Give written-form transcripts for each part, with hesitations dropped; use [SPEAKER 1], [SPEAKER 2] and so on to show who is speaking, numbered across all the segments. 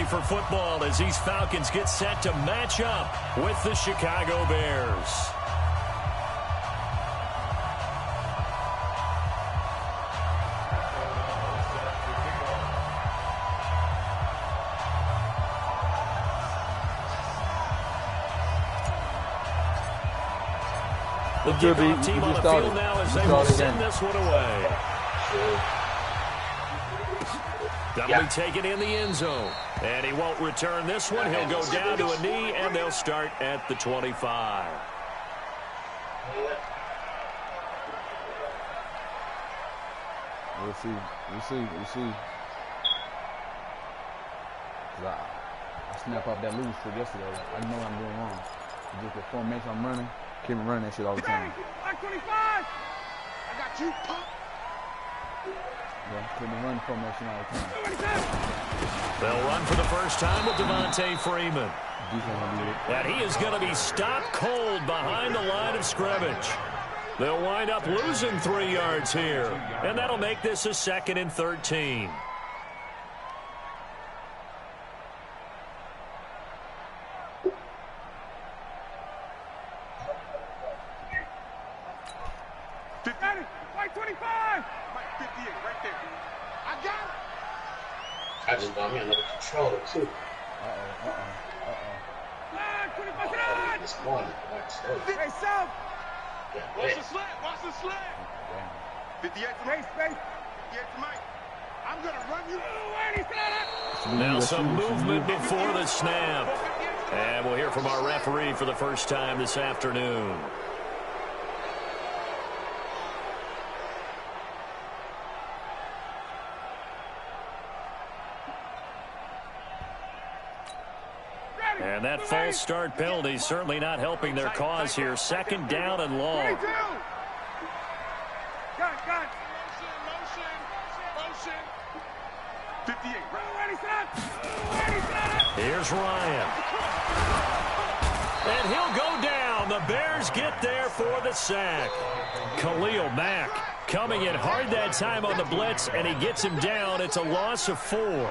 [SPEAKER 1] for football as these Falcons get set to match up with the Chicago Bears. The kickoff team on the field now as they will send this one away. That'll be taken in the end zone. And he won't return this one. He'll go down to a knee, and they'll start at the 25.
[SPEAKER 2] We'll see. I snapped off that loose trick yesterday. I know I'm doing wrong. Just the formation I'm running. Keep running that shit all the time.
[SPEAKER 3] 25! I got you.
[SPEAKER 2] Yeah, keep running formation all the time.
[SPEAKER 1] They'll run for the first time with Devontae Freeman. And he is going to be stopped cold behind the line of scrimmage. They'll wind up losing 3 yards here. And that'll make this a 2nd and 13.
[SPEAKER 4] I just got me another controller, too. This morning.
[SPEAKER 3] Hey, South!
[SPEAKER 4] Watch
[SPEAKER 3] the slant! 58 for me. 58 for Mike. I'm going to run you.
[SPEAKER 1] Now some movement before the snap. And we'll hear from our referee for the first time this afternoon. And that false start penalty certainly not helping their cause here. 2nd down and long.
[SPEAKER 3] Motion. Motion. 58.
[SPEAKER 1] Here's Ryan. And he'll go down. The Bears get there for the sack. Khalil Mack coming in hard that time on the blitz, and he gets him down. It's a loss of 4.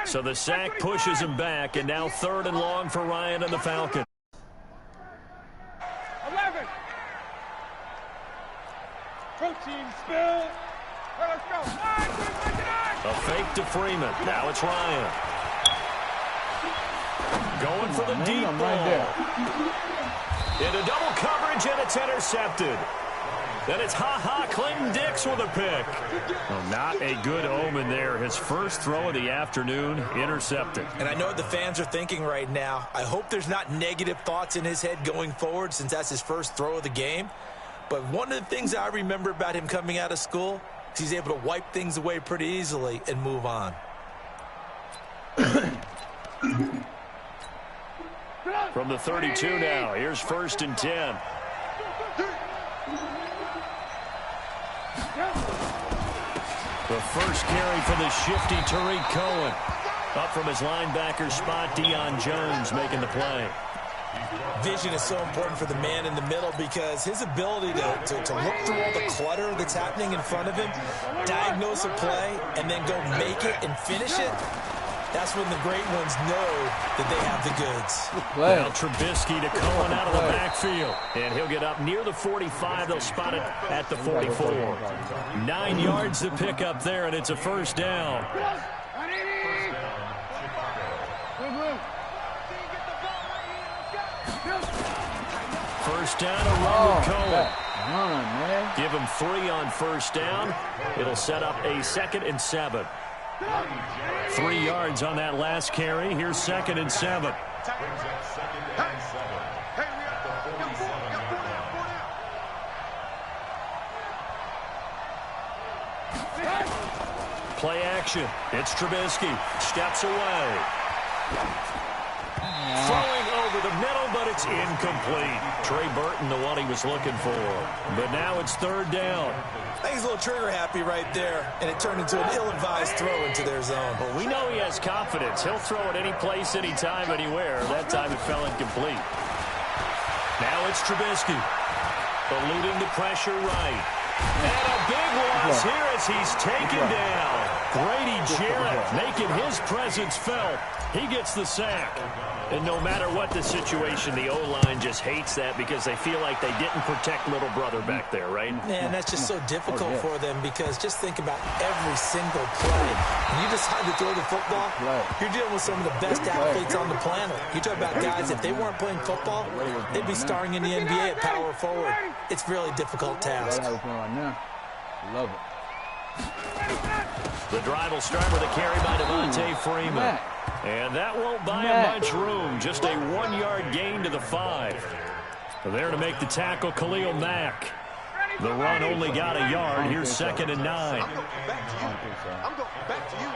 [SPEAKER 1] So the sack pushes him back, and now 3rd and long for Ryan and the Falcons.
[SPEAKER 3] 11. Protein spill. Let's go.
[SPEAKER 1] A fake to Freeman. Now it's Ryan. Going for the deep ball. Into double coverage, and it's intercepted. Then it's Clinton Dix with a pick. Well, not a good omen there. His first throw of the afternoon intercepted.
[SPEAKER 5] And I know what the fans are thinking right now. I hope there's not negative thoughts in his head going forward since that's his first throw of the game. But one of the things I remember about him coming out of school is he's able to wipe things away pretty easily and move on.
[SPEAKER 1] From the 32 now, here's 1st and 10. The first carry for the shifty Tariq Cohen. Up from his linebacker spot, Deion Jones making the play.
[SPEAKER 5] Vision is so important for the man in the middle because his ability to look through all the clutter that's happening in front of him, diagnose a play, and then go make it and finish it, that's when the great ones know that they have the goods.
[SPEAKER 1] Now Trubisky to Cohen out of the backfield. And he'll get up near the 45. They'll spot it at the 44. 9 yards to pick up there, and it's a 1st down. First down, a run with Cohen. Give him 3 on 1st down. It'll set up a 2nd and 7. 3 yards on that last carry. Here's 2nd and 7. Play action. It's Trubisky. Steps away. Throwing over the middle, but it's incomplete. Trey Burton, the one he was looking for. But now it's third down.
[SPEAKER 5] I think he's a little trigger happy right there, and it turned into an ill-advised throw into their zone.
[SPEAKER 1] Well, we know he has confidence. He'll throw it any place, anytime, anywhere. That time it fell incomplete. Now it's Trubisky. Eluding the pressure right. And a big loss here as he's taken down. Grady Jarrett making his presence felt. He gets the sack. And no matter what the situation, the O-line just hates that because they feel like they didn't protect little brother back there, right?
[SPEAKER 5] Man, that's just so difficult for them because just think about every single play. When you decide to throw the football, you're dealing with some of the best athletes on the planet. You talk about guys, if they weren't playing football, they'd be starring in the NBA at power forward. It's a really difficult task.
[SPEAKER 2] Love it.
[SPEAKER 1] The drive will start with a carry by Devontae Freeman. And that won't buy him much room. Just a 1-yard gain to the 5. There to make the tackle, Khalil Mack. The run only got a yard. Here's 2nd and 9.
[SPEAKER 3] I'm going back to you.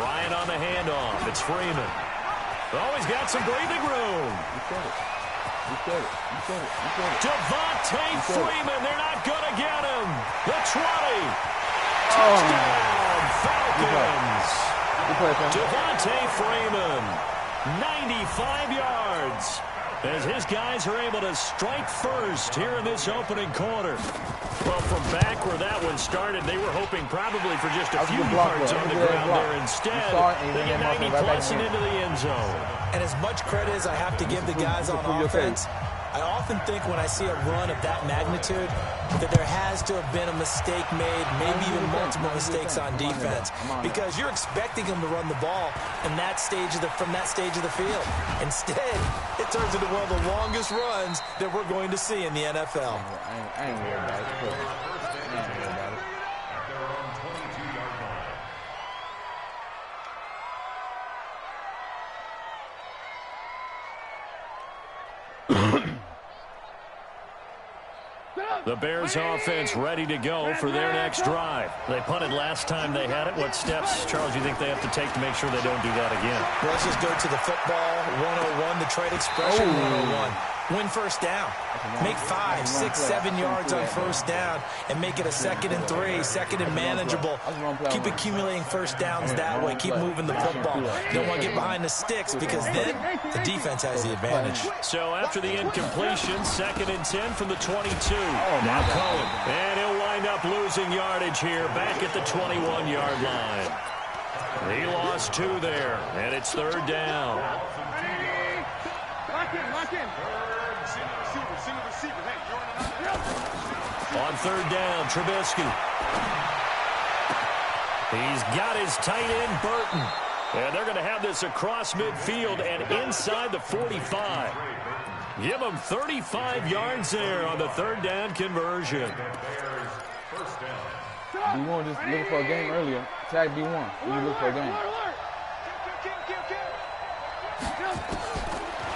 [SPEAKER 1] Ryan on the handoff. It's Freeman. Oh, he's got some breathing room. Devontae Freeman. They're not going to get him. The 20. Touchdown, Falcons. Devontae Freeman, 95 yards, as his guys are able to strike first here in this opening quarter. Well, from back where that one started, they were hoping probably for just a few yards on the ground there. Instead, they get 90-plus and into the end zone.
[SPEAKER 5] And as much credit as I have to give the guys on offense, I often think when I see a run of that magnitude that there has to have been a mistake made, maybe even multiple mistakes on defense, because you're expecting them to run the ball in that stage from that stage of the field. Instead, it turns into one of the longest runs that we're going to see in the NFL.
[SPEAKER 2] I ain't worried about it.
[SPEAKER 1] The Bears offense ready to go for their next drive. They punted last time they had it. What steps, Charles, do you think they have to take to make sure they don't do that again?
[SPEAKER 5] Well, let's just go to the football 101, the trade expression 101. Win first down. Make 5, 6, 7 yards on first down and make it a 2nd and 3, 2nd and manageable. Keep accumulating first downs that way. Keep moving the football. You don't want to get behind the sticks because then the defense has the advantage.
[SPEAKER 1] So after the incompletion, 2nd and 10 from the 22. Now Cohen. And he'll wind up losing yardage here back at the 21-yard line. He lost 2 there, and it's 3rd down.
[SPEAKER 3] Lock in.
[SPEAKER 1] On 3rd down, Trubisky. He's got his tight end, Burton. And they're going to have this across midfield and inside the 45. Give them 35 yards there on the 3rd down conversion.
[SPEAKER 2] B1 just looking for a game earlier. Tag B1. You look for a game.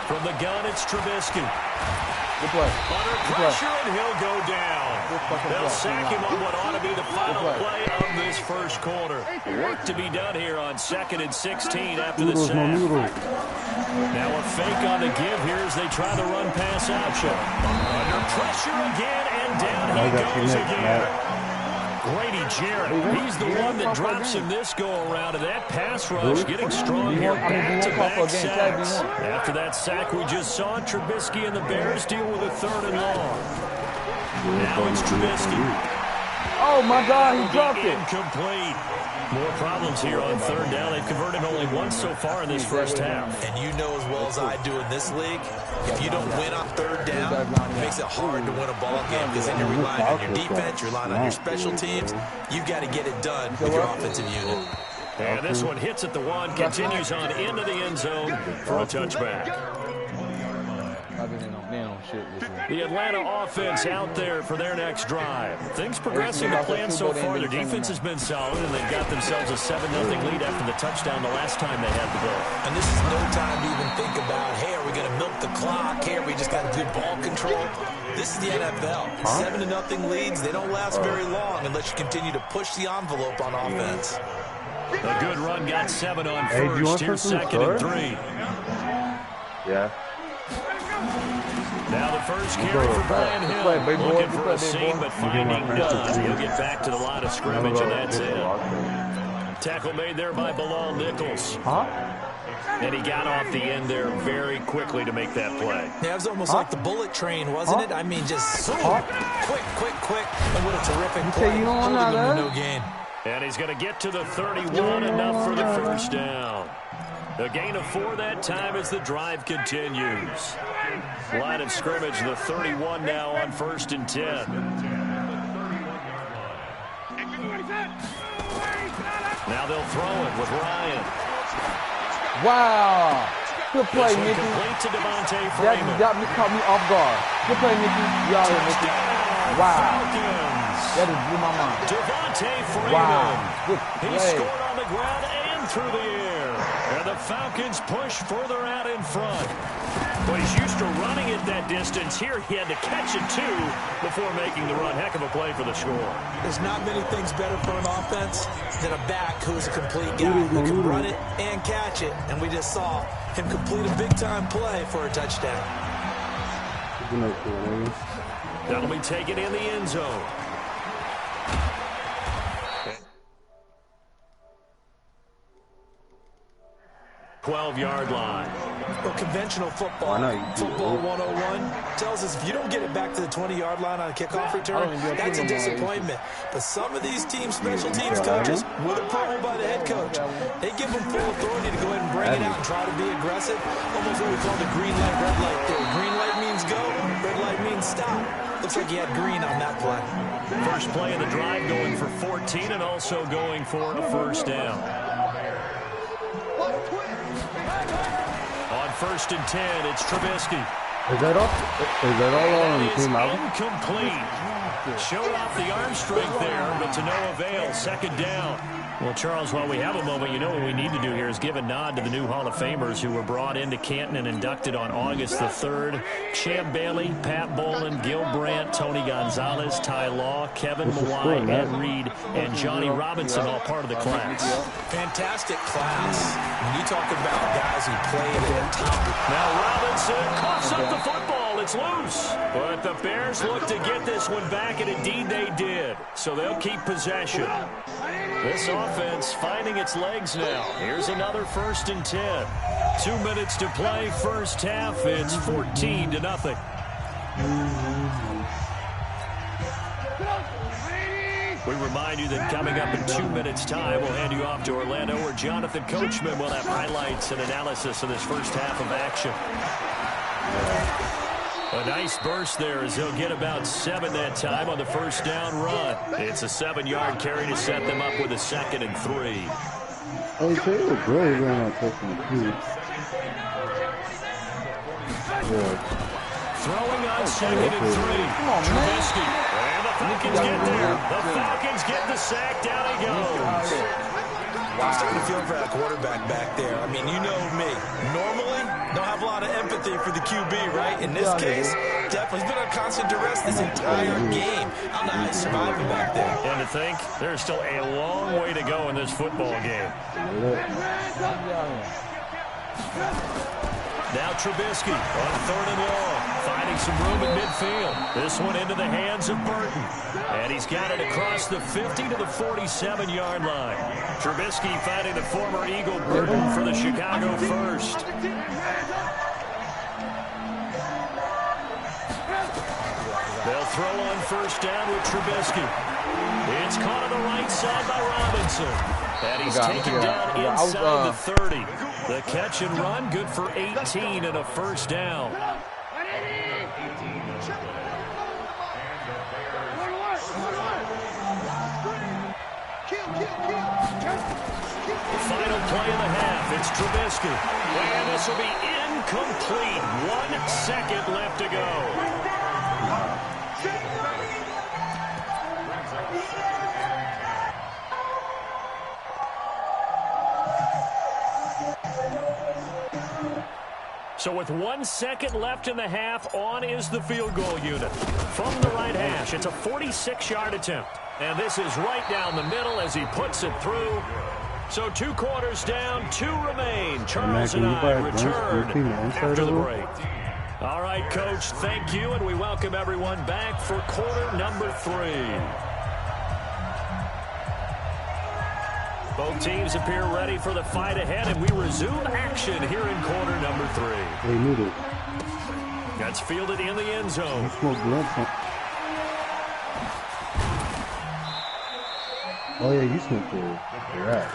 [SPEAKER 1] From the gun, it's Trubisky.
[SPEAKER 2] Good play.
[SPEAKER 1] Under pressure, and he'll go down. They'll sack him on what ought to be the final play of this first quarter. Work to be done here on 2nd and 16 after the sack. Now a fake on the give here as they try the run-pass option. Under pressure again, and down he goes again. Grady Jarrett, he's the one that drops him this go-around, and that pass rush getting strong here. Back-to-back sacks. After that sack we just saw, Trubisky and the Bears deal with a 3rd and long. Now it's Trubisky.
[SPEAKER 2] Oh, my God, he dropped it.
[SPEAKER 1] Incomplete. More problems here on 3rd down. They've converted only once so far in this first half.
[SPEAKER 5] And you know as well as I do in this league, if you don't win on 3rd down, it makes it hard to win a ball game because then you're relying on your defense, you're relying on your special teams. You've got to get it done with your offensive unit.
[SPEAKER 1] And this one hits at the 1, continues on into the end zone for a touchback. The Atlanta offense out there for their next drive. Things progressing to plan so far. Their defense has been solid, and they've got themselves a 7-0 lead after the touchdown the last time they had the ball.
[SPEAKER 5] And this is no time to even think about, hey, are we going to milk the clock? Hey, are we just got good ball control? This is the NFL. 7-0 leads, they don't last very long unless you continue to push the envelope on offense.
[SPEAKER 1] A good run got 7 on first. Here's 2nd and 3.
[SPEAKER 6] Yeah.
[SPEAKER 1] Now the first carry for Brian Hill. Looking for a seam, but finding none. He'll get back to the line of scrimmage, and that's it. Tackle made there by Bilal Nichols. And he got off the end there very quickly to make that play.
[SPEAKER 5] Yeah, it was almost like the bullet train, wasn't it? I mean, just quick. And what a terrific play. Holding him to no gain.
[SPEAKER 1] And he's going to get to the 31, enough for the first down. A gain of 4 that time as the drive continues. Line of scrimmage, the 31 now on 1st and 10. Now they'll throw it with Ryan.
[SPEAKER 2] Wow. Good play, Mickey.
[SPEAKER 1] Complete to Devontae
[SPEAKER 2] That
[SPEAKER 1] Freeman.
[SPEAKER 2] caught me off guard. Good play, Mickey. You out here, Mickey. Wow.
[SPEAKER 1] Falcons.
[SPEAKER 2] That just blew my mind.
[SPEAKER 1] Devontae Freeman.
[SPEAKER 2] Wow. Good
[SPEAKER 1] He
[SPEAKER 2] play.
[SPEAKER 1] scored on the ground and through the air. And the Falcons push further out in front. But he's used to running it that distance. Here he had to catch it, too, before making the run. Heck of a play for the score.
[SPEAKER 5] There's not many things better for an offense than a back who's a complete guy who can run it and catch it. And we just saw him complete a big-time play for a touchdown.
[SPEAKER 1] That'll be taken in the end zone. 12-yard line.
[SPEAKER 5] Well, conventional football, football 101, tells us if you don't get it back to the 20-yard line on a kickoff return, that's a disappointment. But some of these team special teams coaches, with approval by the head coach, they give them full authority to go ahead and bring it out and try to be aggressive. Almost what we call the green light, red light theory. Green light means go, red light means stop. Looks like he had green on that play.
[SPEAKER 1] First play of the drive going for 14 and also going for a first down. On 1st and 10, it's Trubisky.
[SPEAKER 6] Is that all on Team Alvin?
[SPEAKER 1] Incomplete. Showed off the arm strength there, but to no avail. Second down. Well, Charles, while we have a moment, you know what we need to do here is give a nod to the new Hall of Famers who were brought into Canton and inducted on August the 3rd. Champ Bailey, Pat Bolin, Gil Brandt, Tony Gonzalez, Ty Law, Kevin Mawai, Ed Reed, and Johnny Robinson, all part of the class.
[SPEAKER 5] Fantastic class. When you talk about guys who played at the top.
[SPEAKER 1] Now Robinson coughs up the football. It's loose. But the Bears look to get this one back, and indeed they did. So they'll keep possession. This offense finding its legs now. Here's another 1st and 10. 2 minutes to play first half. It's 14-0. We remind you that coming up in 2 minutes' time, we'll hand you off to Orlando, where Jonathan Coachman will have highlights and analysis of this first half of action. A nice burst there as he'll get about 7 that time on the first down run. It's a 7-yard carry to set them up with a 2nd and 3.
[SPEAKER 6] Oh, you said it was great when I took the key.
[SPEAKER 1] Throwing on 2nd and 3. Trubisky. And the Falcons get there. The Falcons get the sack. Down he goes.
[SPEAKER 5] I'm starting to feel for that quarterback back there. I mean, you know me. Normally, don't have a lot of empathy for the QB, right? In this case, definitely he's been on constant duress this entire game. I don't know how he's surviving back there.
[SPEAKER 1] And to think, there's still a long way to go in this football game. Now Trubisky on 3rd and long, finding some room in midfield. This one into the hands of Burton. And he's got it across the 50 to the 47-yard line. Trubisky finding the former Eagle Burton for the Chicago first. They'll throw on 1st down with Trubisky. It's caught on the right side by Robinson. And he's taken down inside the 30. The catch and run, good for 18 and a first down. Final play of the half, it's Trubisky. And this will be incomplete. 1 second left to go. So with 1 second left in the half, on is the field goal unit. From the right hash, it's a 46-yard attempt. And this is right down the middle as he puts it through. So 2 quarters down, 2 remain. Charles and I return after the break. All right, Coach, thank you, and we welcome everyone back for quarter number 3. Both teams appear ready for the fight ahead, and we resume action here in quarter number 3.
[SPEAKER 6] They need it.
[SPEAKER 1] That's fielded in the end zone.
[SPEAKER 6] You smoke blood. Oh yeah, you smoked the rat.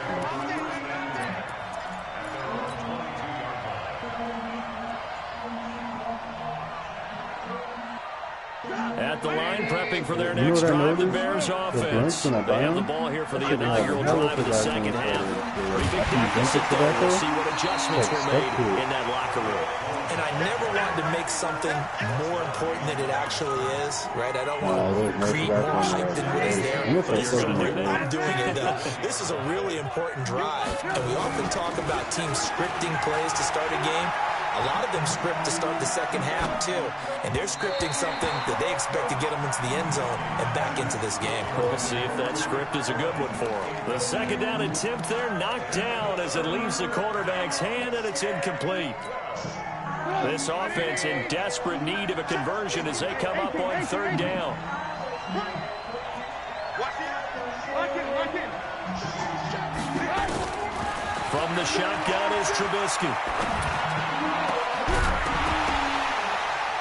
[SPEAKER 1] At the line, prepping for their next drive, the Bears offense. They have the ball here for the inaugural drive of the second half. Pretty big deficit there. We'll see what adjustments were made in that locker room.
[SPEAKER 5] And I never wanted to make something more important than it actually is, right? I don't want to create more hype than what is there. This is what I'm doing it. This is a really important drive. And we often talk about teams scripting plays to start a game. A lot of them script to start the second half, too. And they're scripting something that they expect to get them into the end zone and back into this game.
[SPEAKER 1] We'll see if that script is a good one for them. The second down attempt there knocked down as it leaves the quarterback's hand, and it's incomplete. This offense in desperate need of a conversion as they come up on third down. From the shotgun is Trubisky.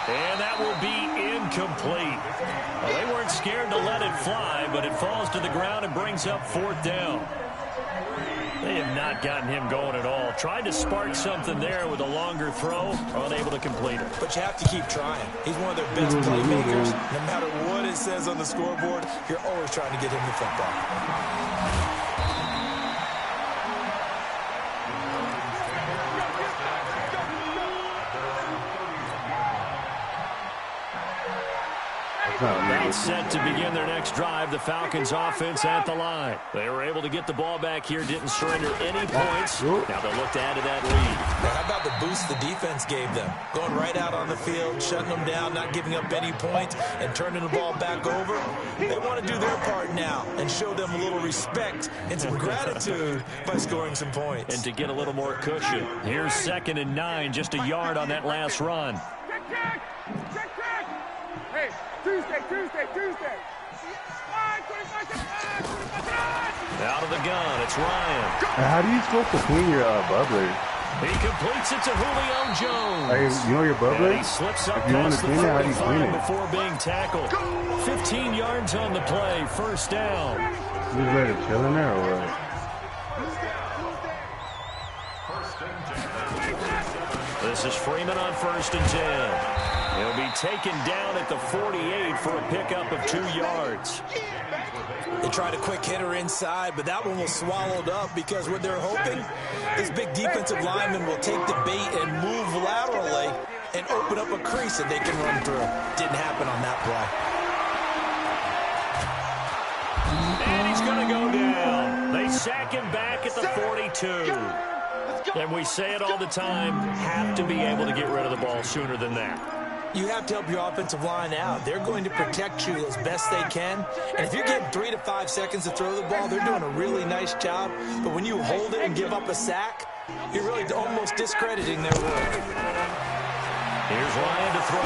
[SPEAKER 1] And that will be incomplete. Well, they weren't scared to let it fly, but it falls to the ground and brings up fourth down. They have not gotten him going at all. Tried to spark something there with a longer throw, unable to complete it.
[SPEAKER 5] But you have to keep trying. He's one of their best playmakers. No matter what it says on the scoreboard, you're always trying to get him the football.
[SPEAKER 1] About set to begin their next drive. The Falcons offense at the line. They were able to get the ball back here, didn't surrender any points. Now they'll look to add to that lead.
[SPEAKER 5] Now, how about the boost the defense gave them? Going right out on the field, shutting them down, not giving up any points, and turning the ball back over. They want to do their part now and show them a little respect and some gratitude by scoring some points.
[SPEAKER 1] And to get a little more cushion. Here's 2nd and 9, just a yard on that last run.
[SPEAKER 3] Hey, Tuesday.
[SPEAKER 1] Out of the gun, it's Ryan.
[SPEAKER 6] How do you supposed to clean your bubbler?
[SPEAKER 1] He completes it to Julio Jones.
[SPEAKER 6] You know your bubbler?
[SPEAKER 1] And he slips up
[SPEAKER 6] If you want to
[SPEAKER 1] past the
[SPEAKER 6] clean it, how do you clean
[SPEAKER 1] 45
[SPEAKER 6] it?
[SPEAKER 1] before being tackled. 15 yards on the play, first down.
[SPEAKER 6] You just let it chill in there or what?
[SPEAKER 1] This is Freeman on 1st and 10. He'll be taken down at the 48 for a pickup of 2 yards.
[SPEAKER 5] They tried a quick hitter inside, but that one was swallowed up because what they're hoping, this big defensive lineman will take the bait and move laterally and open up a crease that they can run through. Didn't happen on that play.
[SPEAKER 1] And he's going to go down. They sack him back at the 42. And we say it all the time, have to be able to get rid of the ball sooner than that.
[SPEAKER 5] You have to help your offensive line out. They're going to protect you as best they can. And if you're getting 3 to 5 seconds to throw the ball, they're doing a really nice job. But when you hold it and give up a sack, you're really almost discrediting their work.
[SPEAKER 1] Here's Ryan to throw.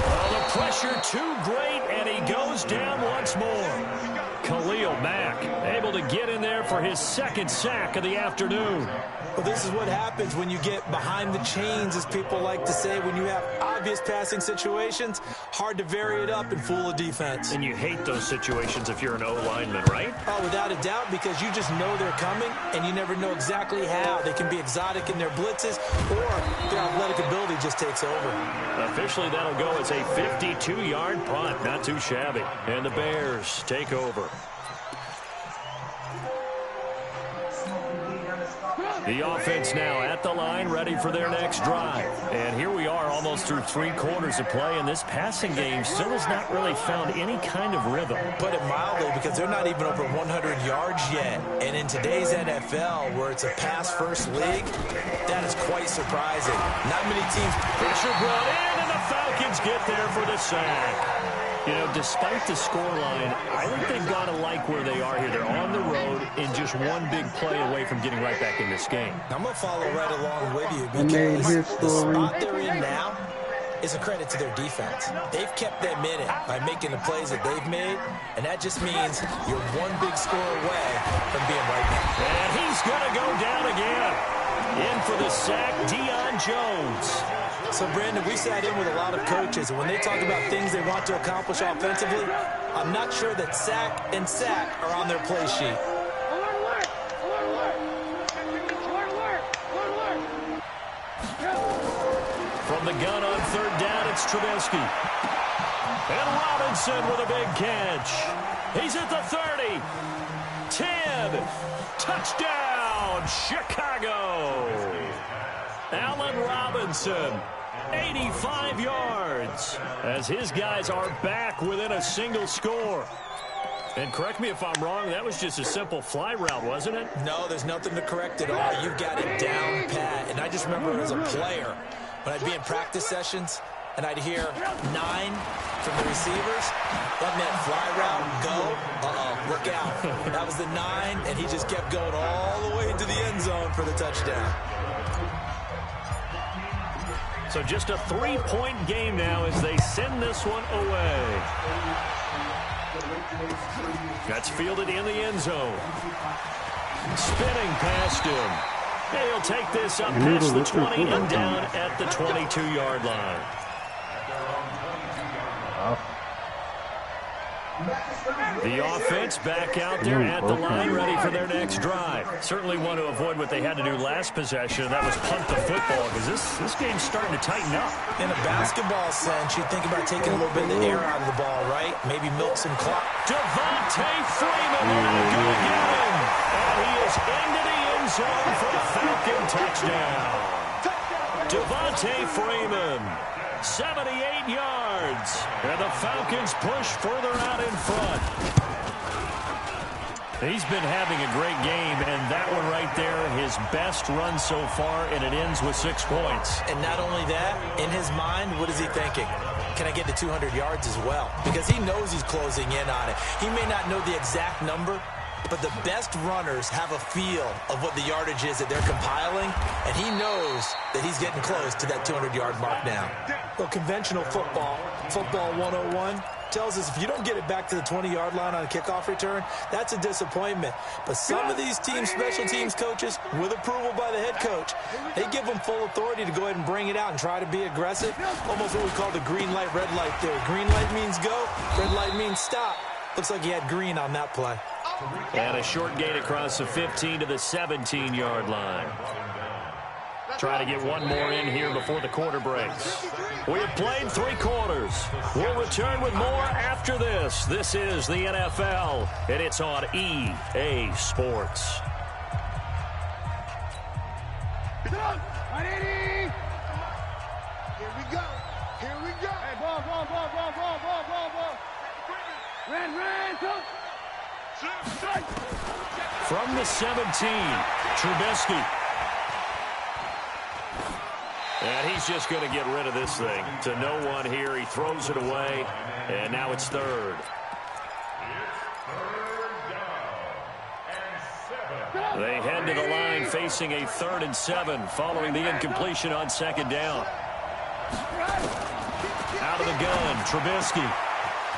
[SPEAKER 1] Well, the pressure too great, and he goes down once more. Khalil Mack able to get in there for his 2nd sack of the afternoon.
[SPEAKER 5] Well, this is what happens when you get behind the chains, as people like to say. When you have obvious passing situations, hard to vary it up and fool a defense.
[SPEAKER 1] And you hate those situations if you're an O-lineman, right?
[SPEAKER 5] Oh, without a doubt, because you just know they're coming, and you never know exactly how. They can be exotic in their blitzes, or their athletic ability just takes over.
[SPEAKER 1] Officially, that'll go as a 52-yard punt. Not too shabby. And the Bears take over. The offense now at the line, ready for their next drive. And here we are almost through 3 quarters of play, and this passing game still has not really found any kind of rhythm.
[SPEAKER 5] Put it mildly, because they're not even over 100 yards yet. And in today's NFL, where it's a pass-first league, that is quite surprising. Not many teams.
[SPEAKER 1] Pressure brought in, and the Falcons get there for the sack. You know, despite the scoreline, I think they've got to like where they are here. They're on the road and just one big play away from getting right back in this game.
[SPEAKER 5] I'm going to follow right along with you
[SPEAKER 6] And made
[SPEAKER 5] because
[SPEAKER 6] his
[SPEAKER 5] the
[SPEAKER 6] story.
[SPEAKER 5] spot they're in now is a credit to their defense. They've kept them in it by making the plays that they've made, and that just means you're one big score away from being right now.
[SPEAKER 1] And he's going to go down again. In for the sack, Deion Jones.
[SPEAKER 5] So, Brandon, we sat in with a lot of coaches, and when they talk about things they want to accomplish offensively, I'm not sure that sack and sack are on their play sheet.
[SPEAKER 1] From the gun on third down, it's Trubisky. And Robinson with a big catch. He's at the 30. 10. Touchdown, Chicago. Allen Robinson, 85 yards, as his guys are back within a single score. And correct me if I'm wrong, that was just a simple fly route, wasn't it?
[SPEAKER 5] No, there's nothing to correct at all. You've got it down pat. And I just remember as a player, when I'd be in practice sessions, and I'd hear 9 from the receivers, that meant fly route, go, look out. That was the 9, and he just kept going all the way into the end zone for the touchdown.
[SPEAKER 1] So just a 3-point game now as they send this one away. That's fielded in the end zone. Spinning past him. He'll take this up past the 20 and down at the 22-yard line. The offense back out there at the line, ready for their next drive. Certainly want to avoid what they had to do last possession, and that was punt the football, because this game's starting to tighten up.
[SPEAKER 5] In a basketball sense, you think about taking a little bit of the air out of the ball, right? Maybe milk some clock.
[SPEAKER 1] Devontae Freeman will go get him. And he is into the end zone for a Falcon touchdown. Devontae Freeman, 78 yards. And the Falcons push further out in front. He's been having a great game, and that one right there, his best run so far, and it ends with 6 points.
[SPEAKER 5] And not only that, in his mind, what is he thinking? Can I get to 200 yards as well? Because he knows he's closing in on it. He may not know the exact number, but the best runners have a feel of what the yardage is that they're compiling, and he knows that he's getting close to that 200-yard mark now. Well, conventional football 101, tells us if you don't get it back to the 20-yard line on a kickoff return, that's a disappointment. But some of these teams, special teams coaches, with approval by the head coach, they give them full authority to go ahead and bring it out and try to be aggressive. Almost what we call the green light, red light theory. Green light means go, red light means stop. Looks like he had green on that play.
[SPEAKER 1] And a short gain across the 15 to the 17-yard line. Try to get one more in here before the quarter breaks. We have played 3 quarters. We'll return with more after this. This is the NFL, and it's on EA Sports.
[SPEAKER 3] Here we go. Here we go. Hey, ball. Run, go.
[SPEAKER 1] From the 17, Trubisky. And he's just going to get rid of this thing. To no one here. He throws it away, and now it's third. They head to the line facing a 3rd and 7 following the incompletion on 2nd down. Out of the gun, Trubisky.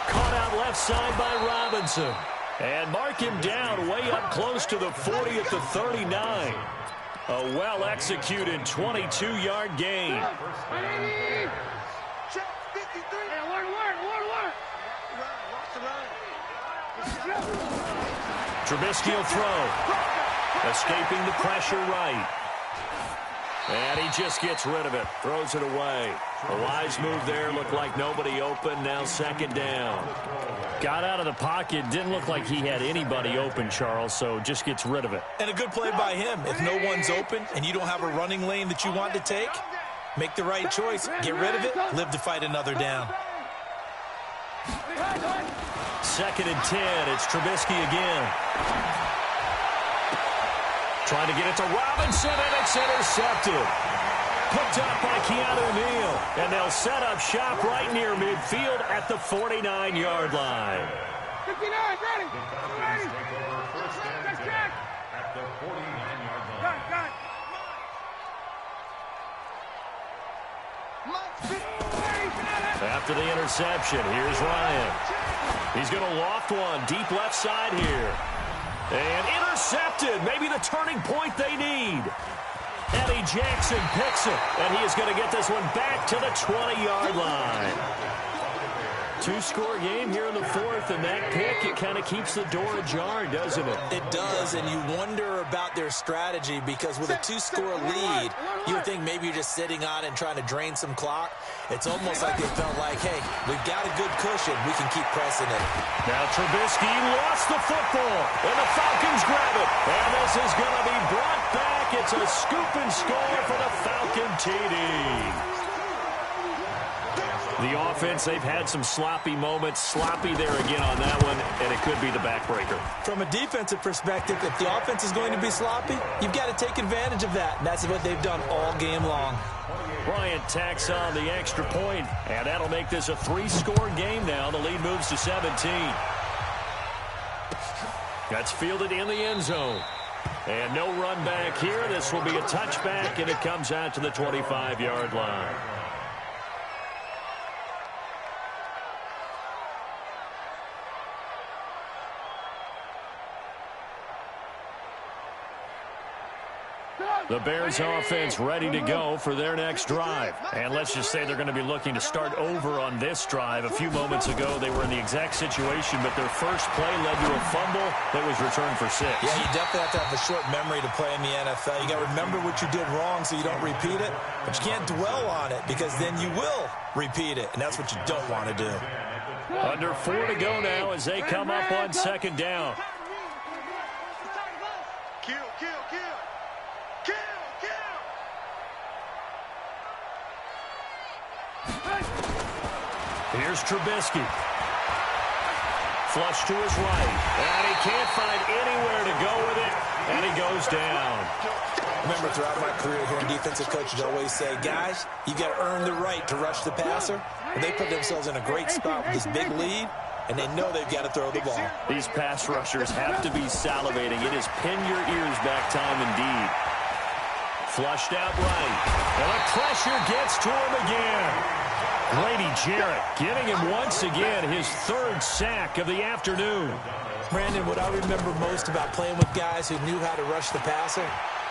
[SPEAKER 1] Caught out left side by Robinson. And mark him down way up close to the 40 at the 39. A well-executed 22-yard gain. Trubisky will throw. Escaping the pressure right. And he just gets rid of it. Throws it away. A wise move there. Looked like nobody open. Now 2nd down. Got out of the pocket. Didn't look like he had anybody open, Charles, so just gets rid of it.
[SPEAKER 5] And a good play by him. If no one's open and you don't have a running lane that you want to take, make the right choice. Get rid of it. Live to fight another down.
[SPEAKER 1] 2nd and 10. It's Trubisky again. Trying to get it to Robinson, and it's intercepted. picked up by Keanu Neal. And they'll set up shop right near midfield at the 49-yard line.
[SPEAKER 3] 59, ready. Ready. Let's check.
[SPEAKER 7] At the 49-yard line.
[SPEAKER 3] Got it.
[SPEAKER 1] After the interception, here's Ryan. He's going to loft one deep left side here. And intercepted. Maybe the turning point they need. Eddie Jackson picks it. And he is going to get this one back to the 20-yard line. Two-score game here in the fourth, and that pick, it kind of keeps the door ajar, doesn't it?
[SPEAKER 5] It does, and you wonder about their strategy because with a two-score lead, you would think maybe you're just sitting on it and trying to drain some clock. It's almost like they felt like, hey, we've got a good cushion. We can keep pressing it.
[SPEAKER 1] Now Trubisky lost the football, and the Falcons grab it. And this is going to be brought back. It's a scoop and score for the Falcon TD. The offense, they've had some sloppy moments. Sloppy there again on that one, and it could be the backbreaker.
[SPEAKER 5] From a defensive perspective, if the offense is going to be sloppy, you've got to take advantage of that, and that's what they've done all game long.
[SPEAKER 1] Bryant tacks on the extra point, and that'll make this a three-score game now. The lead moves to 17. That's fielded in the end zone. And no run back here. This will be a touchback, and it comes out to the 25-yard line. The Bears offense ready to go for their next drive. And let's just say they're going to be looking to start over on this drive. A few moments ago, they were in the exact situation, but their first play led to a fumble that was returned for 6.
[SPEAKER 5] Yeah, you definitely have to have a short memory to play in the NFL. You got to remember what you did wrong so you don't repeat it, but you can't dwell on it because then you will repeat it, and that's what you don't want to do.
[SPEAKER 1] Under 4 to go now as they come up on second down.
[SPEAKER 3] Kill.
[SPEAKER 1] Here's Trubisky. Flush to his right. And he can't find anywhere to go with it. And he goes down.
[SPEAKER 5] Remember, throughout my career here in defensive coaches always say, guys, you got to earn the right to rush the passer. And they put themselves in a great spot with this big lead, and they know they've got to throw the ball.
[SPEAKER 1] These pass rushers have to be salivating. It is pin your ears back time indeed. Flushed out right. And the pressure gets to him again. Grady Jarrett getting him once again his third sack of the afternoon.
[SPEAKER 5] Brandon, what I remember most about playing with guys who knew how to rush the passer,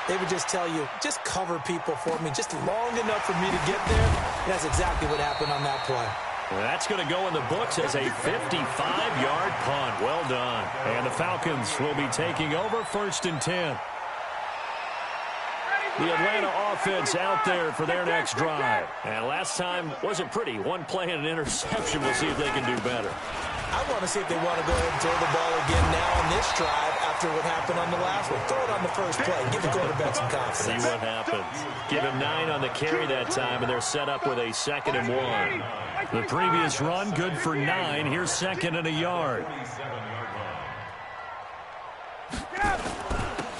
[SPEAKER 5] they would just tell you, just cover people for me, just long enough for me to get there. And that's exactly what happened on that play.
[SPEAKER 1] That's going to go in the books as a 55-yard punt. Well done. And the Falcons will be taking over 1st and 10. The Atlanta offense out there for their next drive. And last time wasn't pretty. One play and an interception. We'll see if they can do better.
[SPEAKER 5] I want to see if they want to go ahead and throw the ball again now on this drive after what happened on the last one. Throw it on the first play. Give the quarterback some confidence.
[SPEAKER 1] See what happens. Give him 9 on the carry that time, and they're set up with a 2nd and 1. The previous run, good for 9. Here's 2nd and a yard.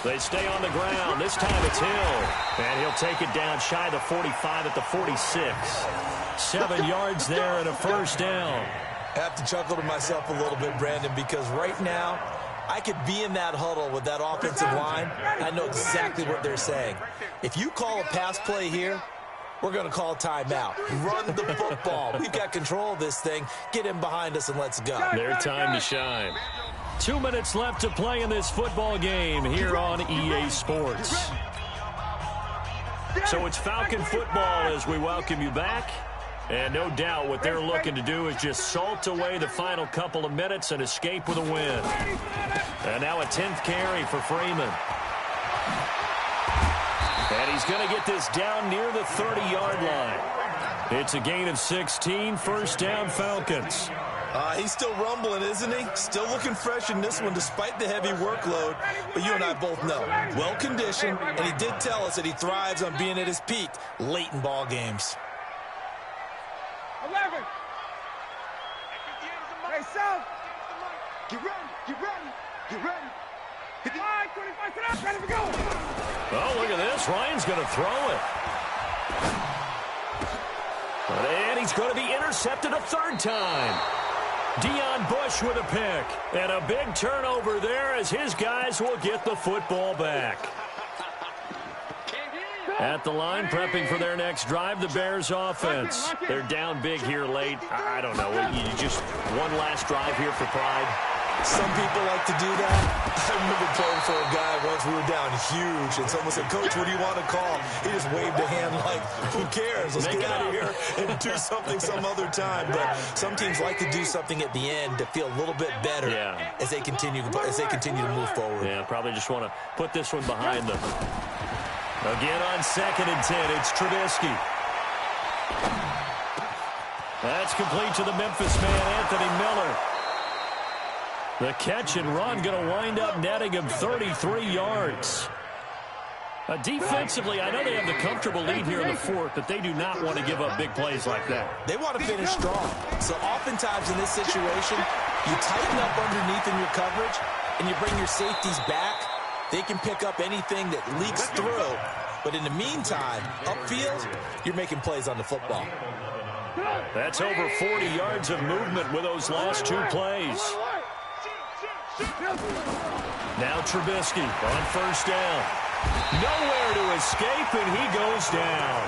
[SPEAKER 1] They stay on the ground. This time it's Hill. And he'll take it down shy of the 45 at the 46. 7 yards there and a first down.
[SPEAKER 5] I have to chuckle to myself a little bit, Brandon, because right now I could be in that huddle with that offensive line. I know exactly what they're saying. If you call a pass play here, we're going to call timeout. Run the football. We've got control of this thing. Get him behind us and let's go.
[SPEAKER 1] Their time to shine. 2 minutes left to play in this football game here on EA Sports. So it's Falcon football as we welcome you back. And no doubt what they're looking to do is just salt away the final couple of minutes and escape with a win. And now a 10th carry for Freeman. And he's going to get this down near the 30-yard line. It's a gain of 16, first down Falcons.
[SPEAKER 5] He's still rumbling, isn't he? Still looking fresh in this one despite the heavy workload. But you and I both know, well-conditioned, and he did tell us that he thrives on being at his peak late in ball games.
[SPEAKER 3] 11. Hey, South. Get ready. Get ready. 25, ready to go.
[SPEAKER 1] Oh, look at this. Ryan's going to throw it. he's going to be intercepted a third time. Deion Bush with a pick. And a big turnover there as his guys will get the football back. At the line, prepping for their next drive, the Bears offense. They're down big here late. I don't know. You just one last drive here for pride.
[SPEAKER 5] Some people like to do that. I remember playing for a guy once. We were down huge, and someone said, "Coach, what do you want to call?" He just waved a hand like, "Who cares? Let's get out of here and do something some other time." But some teams like to do something at the end to feel a little bit better as they continue to move forward.
[SPEAKER 1] Yeah, probably just want to put this one behind them. Again on 2nd and 10, it's Trubisky. That's complete to the Memphis man, Anthony Miller. The catch and run going to wind up netting him 33 yards. Defensively, I know they have the comfortable lead here in the fourth, but they do not want to give up big plays like that.
[SPEAKER 5] They want to finish strong. So oftentimes in this situation, you tighten up underneath in your coverage, and you bring your safeties back. They can pick up anything that leaks through. But in the meantime, upfield, you're making plays on the football.
[SPEAKER 1] That's over 40 yards of movement with those last two plays. Now Trubisky on 1st down. Nowhere to escape, and he goes down.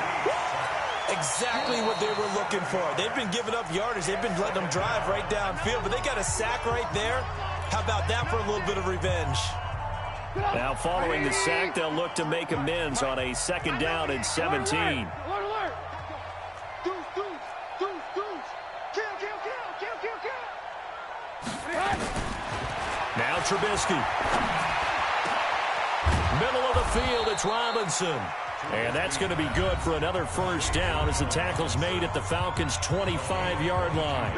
[SPEAKER 5] Exactly what they were looking for. They've been giving up yardage. They've been letting them drive right downfield, but they got a sack right there. How about that for a little bit of revenge?
[SPEAKER 1] Now following the sack, they'll look to make amends on a 2nd down and 17. Now Trubisky. Middle of the field, it's Robinson. And that's going to be good for another 1st down as the tackle's made at the Falcons' 25-yard line.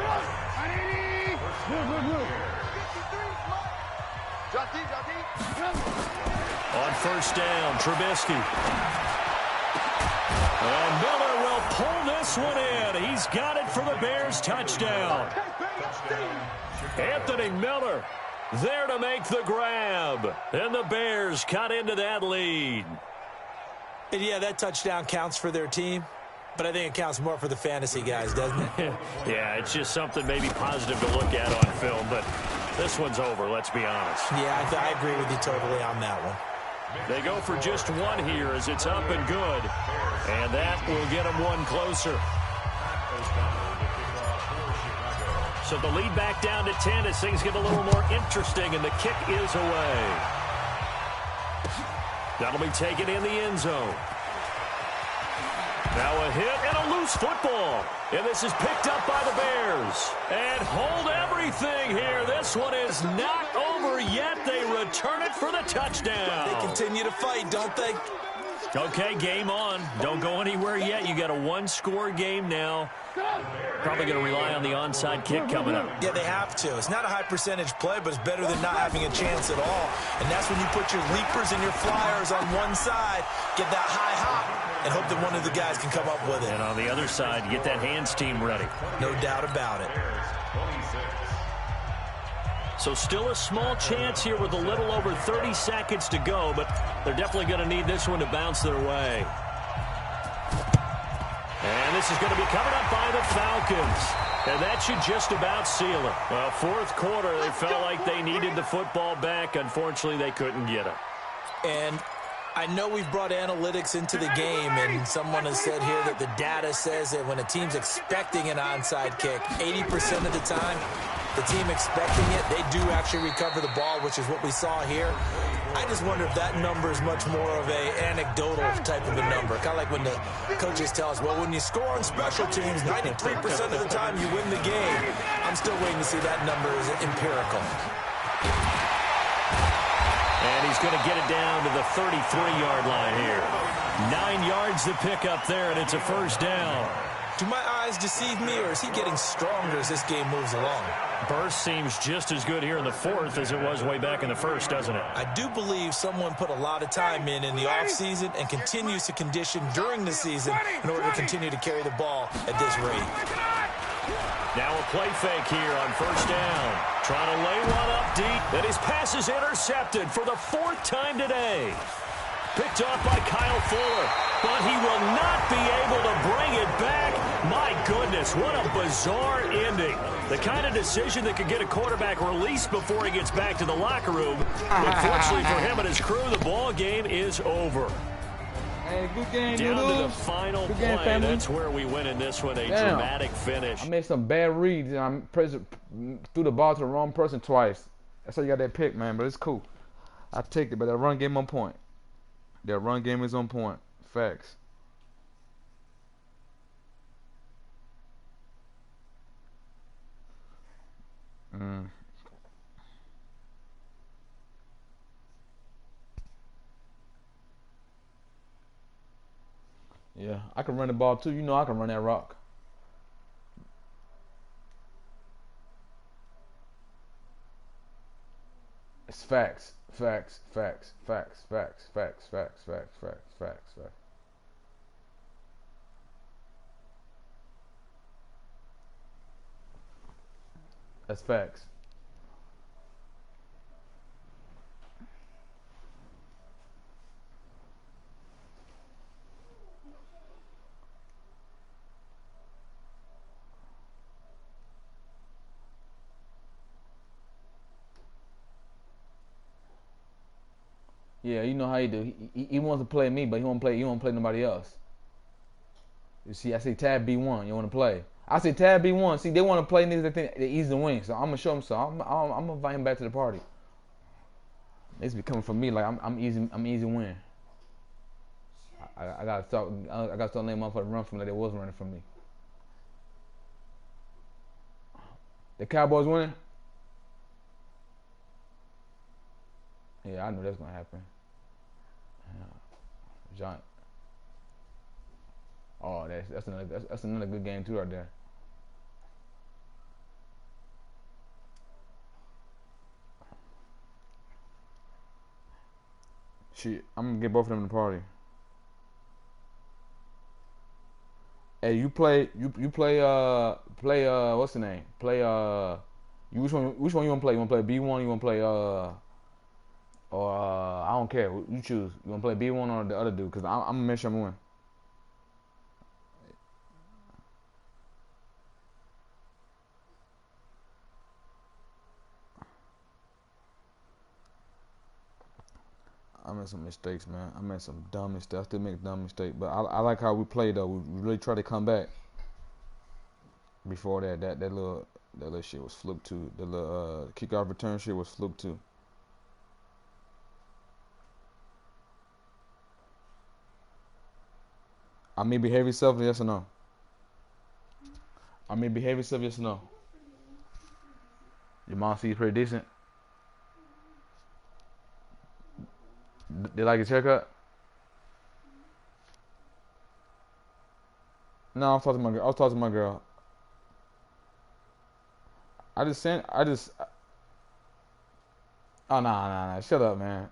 [SPEAKER 1] On 1st down, Trubisky. And Miller will pull this one in. He's got it for the Bears' touchdown. Anthony Miller there to make the grab. And the Bears cut into that lead.
[SPEAKER 5] And yeah, that touchdown counts for their team, but I think it counts more for the fantasy guys, doesn't it?
[SPEAKER 1] Yeah, it's just something maybe positive to look at on film, but this one's over, let's be honest.
[SPEAKER 5] Yeah, I agree with you totally on that one.
[SPEAKER 1] They go for just one here as it's up and good, and that will get them one closer. So the lead back down to 10 as things get a little more interesting, and the kick is away. That'll be taken in the end zone. Now a hit and a loose football. And this is picked up by the Bears. And hold everything here. This one is not over yet. They return it for the touchdown.
[SPEAKER 5] They continue to fight, don't they?
[SPEAKER 1] Okay, game on. Don't go anywhere yet. You got a one-score game now. Probably going to rely on the onside kick coming up.
[SPEAKER 5] Yeah, they have to. It's not a high-percentage play, but it's better than not having a chance at all. And that's when you put your leapers and your flyers on one side, get that high hop, and hope that one of the guys can come up with it.
[SPEAKER 1] And on the other side, get that hands team ready.
[SPEAKER 5] No doubt about it.
[SPEAKER 1] So still a small chance here with a little over 30 seconds to go, but they're definitely going to need this one to bounce their way. And this is going to be covered up by the Falcons. And that should just about seal it. Well, 4th quarter, they felt like they needed the football back. Unfortunately, they couldn't get it.
[SPEAKER 5] And I know we've brought analytics into the game, and someone has said here that the data says that when a team's expecting an onside kick, 80% of the time, the team expecting it, they do actually recover the ball, which is what we saw here. I just wonder if that number is much more of a anecdotal type of a number. Kind of like when the coaches tell us, well, when you score on special teams, 93% of the time you win the game. I'm still waiting to see that number is empirical.
[SPEAKER 1] And he's going to get it down to the 33-yard line here. 9 yards to pick up there, and it's a 1st down.
[SPEAKER 5] Do my eyes deceive me, or is he getting stronger as this game moves along?
[SPEAKER 1] Burst seems just as good here in the 4th as it was way back in the 1st, doesn't it?
[SPEAKER 5] I do believe someone put a lot of time in the offseason and continues to condition during the season in order to continue to carry the ball at this rate.
[SPEAKER 1] Now a play fake here on 1st down. Trying to lay one up deep. And his pass is intercepted for the 4th time today. Picked off by Kyle Fuller. But he will not be able to bring it back. My goodness, what a bizarre ending. The kind of decision that could get a quarterback released before he gets back to the locker room. Unfortunately for him and his crew, the ball game is over.
[SPEAKER 2] Hey, good game,
[SPEAKER 1] Down
[SPEAKER 2] dude.
[SPEAKER 1] to the final
[SPEAKER 2] Good game,
[SPEAKER 1] play.
[SPEAKER 2] family.
[SPEAKER 1] That's where we win in this one. A
[SPEAKER 2] Damn.
[SPEAKER 1] dramatic finish.
[SPEAKER 2] I made some bad reads and I threw the ball to the wrong person twice. That's how you got that pick, man, but it's cool. I take it, but that run game on point. That run game is on point. Facts. Yeah, I can run the ball too. You know I can run that rock. It's facts. Facts. Facts. Facts. Facts. Facts. Facts. Facts. Facts. Facts. Facts. That's facts. Yeah, you know how he do. He wants to play me, but he won't play. He won't play nobody else. You see, I say tab B1. You want to play? I say tab B1. See, they want to play niggas that think they easy to win. So I'm gonna show them. So I'm gonna invite him back to the party. It's be coming from me like I'm easy. I'm easy win. I gotta start. I gotta start letting motherfuckers run from me like they was running from me. The Cowboys winning. Yeah, I knew that's gonna happen. Giant. Oh, that's another good game too right there. Shit, I'm gonna get both of them in the party. Hey, you play what's the name? Play you which one you wanna play? You wanna play B1? You wanna play I don't care. You choose. You wanna play B1 or the other dude? Cause I'm gonna make sure I'm win. I made some mistakes, man. I made some dumb mistakes. I still make a dumb mistake, but I like how we played though. We really tried to come back. Before that little shit was fluke too. The little kickoff return shit was fluke too. I may behave yourself, yes or no? I may behave yourself, yes or no? Your mom sees pretty decent. They like his haircut? No, I was talking to my girl. I just sent. Oh nah. Shut up, man.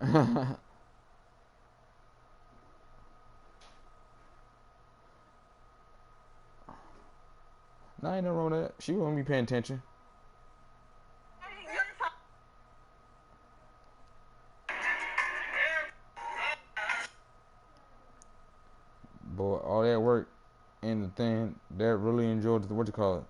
[SPEAKER 2] Nah, ain't nothing wrong with that. She won't be paying attention. Boy, all that work and the thing that really enjoyed what you call it.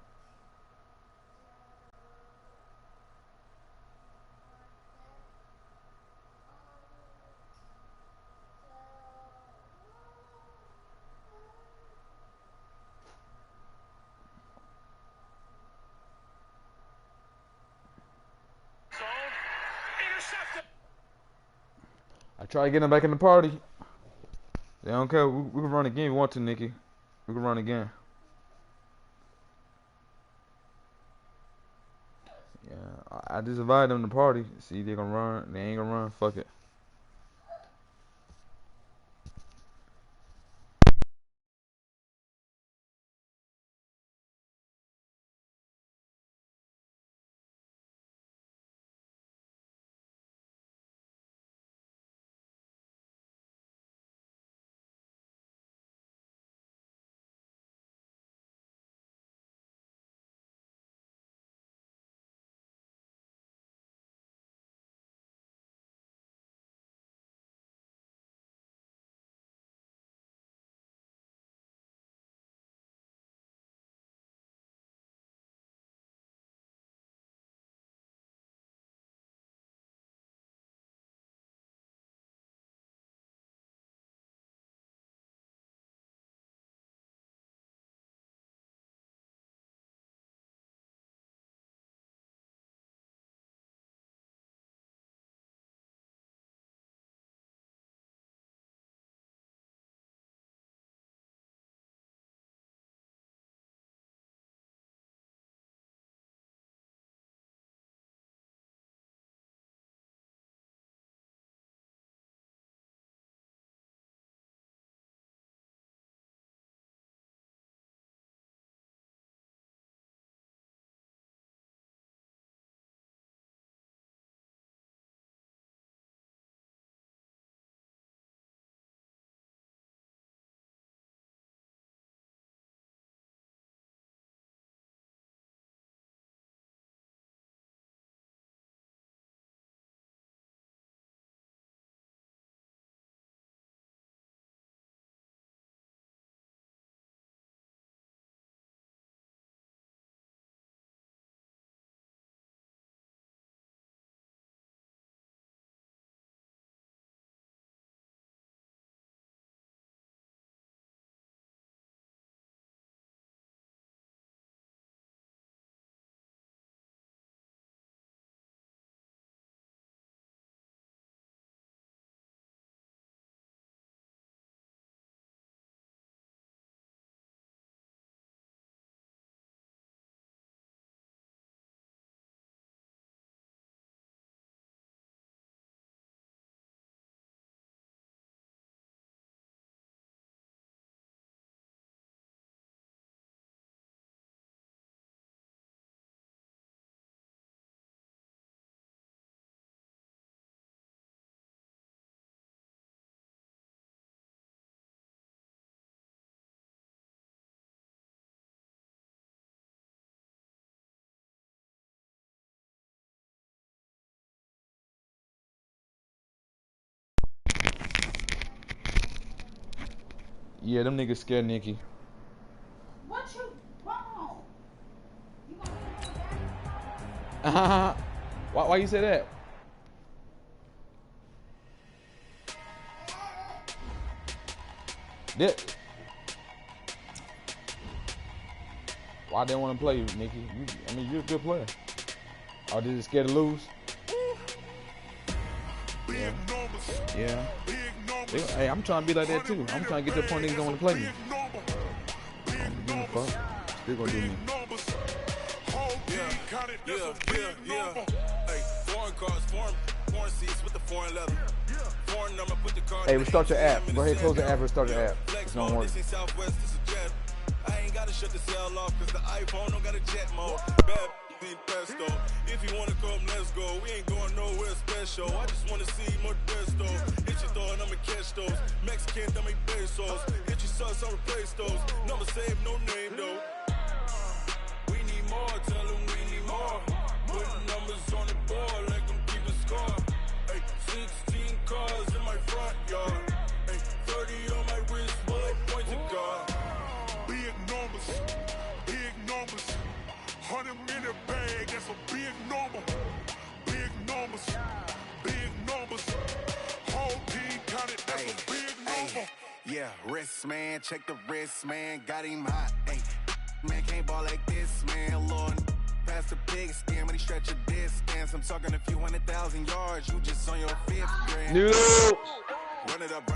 [SPEAKER 2] I try to get them back in the party. They don't care. We can run again if you want to, Nikki. We can run again. Yeah, I just invited them to the party. See, they gonna run. They ain't gonna run. Fuck it. Yeah, them niggas scared Nikki.
[SPEAKER 8] What you wrong? You
[SPEAKER 2] Why you say that? Why they want to play you, Nikki? I mean, you're a good player. Or they just scared to lose? Yeah. Hey, I'm trying to be like that too. I'm trying to get to the point niggas don't want to play me. Fuck. Still gonna do me. Hey, restart your app. Go ahead, close the app, restart your app. It's not working.
[SPEAKER 9] I ain't gotta shut the cell off cause the iPhone don't got a jet mode. Bad pesto. If you wanna come, let's go. We ain't going nowhere special. I just wanna see more pesto. Hit your thought, I'ma catch those. Mexican, that make pesos. Hit your sus, I'll replace those. Number save, no name though. We need more, tell them we need more. Putting numbers on the board like I'm keeping score. Hey, 16 cars in my front yard. Hey, 30 on my wrist, bullet point to God.
[SPEAKER 3] Big numbers. 100 minute bag, that's a big number. Big numbers. Whole team counted, that's a big number.
[SPEAKER 9] Yeah, wrist man, check the wrist man, got him hot. Ay, man can't ball like this, man. Lord, past the pig skin, but he stretch a distance. I'm talking a few 100,000 yards, you just on your 5th grand.
[SPEAKER 10] No.
[SPEAKER 9] Run it up,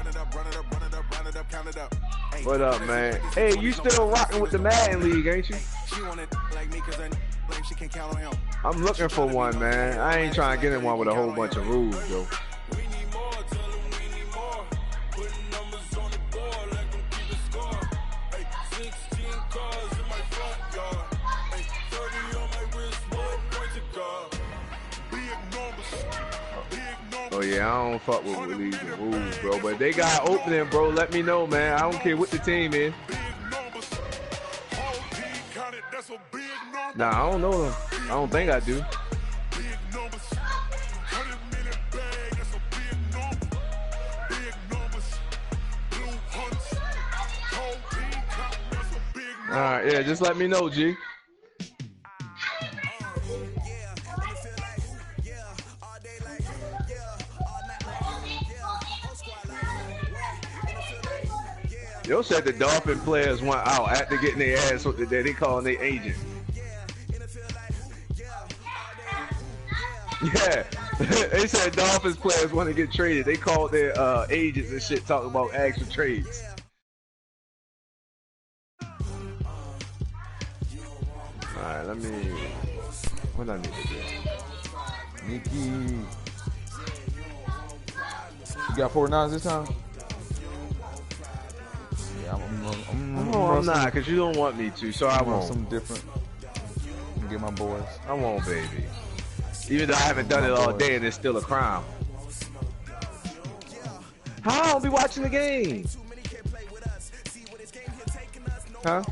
[SPEAKER 9] count it up. Ay,
[SPEAKER 10] What up, man? Hey, you still rocking with the Madden League, ain't you?
[SPEAKER 9] She wanted like me cause I like she can't count on him.
[SPEAKER 10] I'm looking for one, man. I ain't trying to get in one with a whole bunch of rules, though.
[SPEAKER 9] We need more, tell them we need more. Putting numbers on the board like I'm keeping score. Ay, 16 cars in my front yard. Ay, 30 on my wrist, bullet point to God.
[SPEAKER 3] Big numbers.
[SPEAKER 10] Oh, yeah, I don't fuck with these rules, bro. But they got opening, bro. Let me know, man. I don't care what the team is. Nah, I don't know them. I don't think I do. All right, yeah, just let me know, G. Yo said the Dolphin players went out after getting their ass so that they calling their agent. Yeah, they said Dolphins players want to get traded. They called their agents and shit talking about actual trades. Alright, let me... What I need to do?
[SPEAKER 2] Nikki. You got 49 this time? Yeah,
[SPEAKER 10] I'm not, because you don't want me to, so I won't.
[SPEAKER 2] Something different. I'm gonna get my boys.
[SPEAKER 10] I won't, baby. Even though I haven't done it all day and it's still a crime. How? I don't be watching the game. Huh?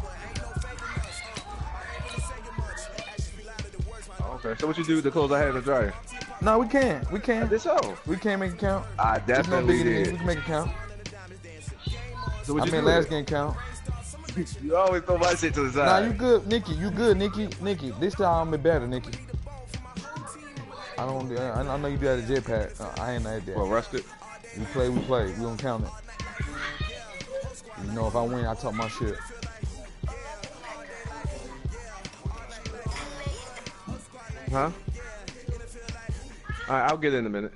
[SPEAKER 10] Okay, so what you do to close our head in the dryer?
[SPEAKER 2] No, we can't. We can't.
[SPEAKER 10] This so.
[SPEAKER 2] We can't make it count.
[SPEAKER 10] I definitely did.
[SPEAKER 2] We can make it count.
[SPEAKER 10] So what
[SPEAKER 2] I mean, last game count.
[SPEAKER 10] You always throw my shit to the side.
[SPEAKER 2] Nah, you good, Nikki. You good, Nikki. Nikki, this time I'm better, Nikki. I know you do that at jetpack. I ain't like that.
[SPEAKER 10] Well, rusted.
[SPEAKER 2] We play. We don't count it. You know, if I win, I talk my shit.
[SPEAKER 10] Huh? All right, I'll get in a minute.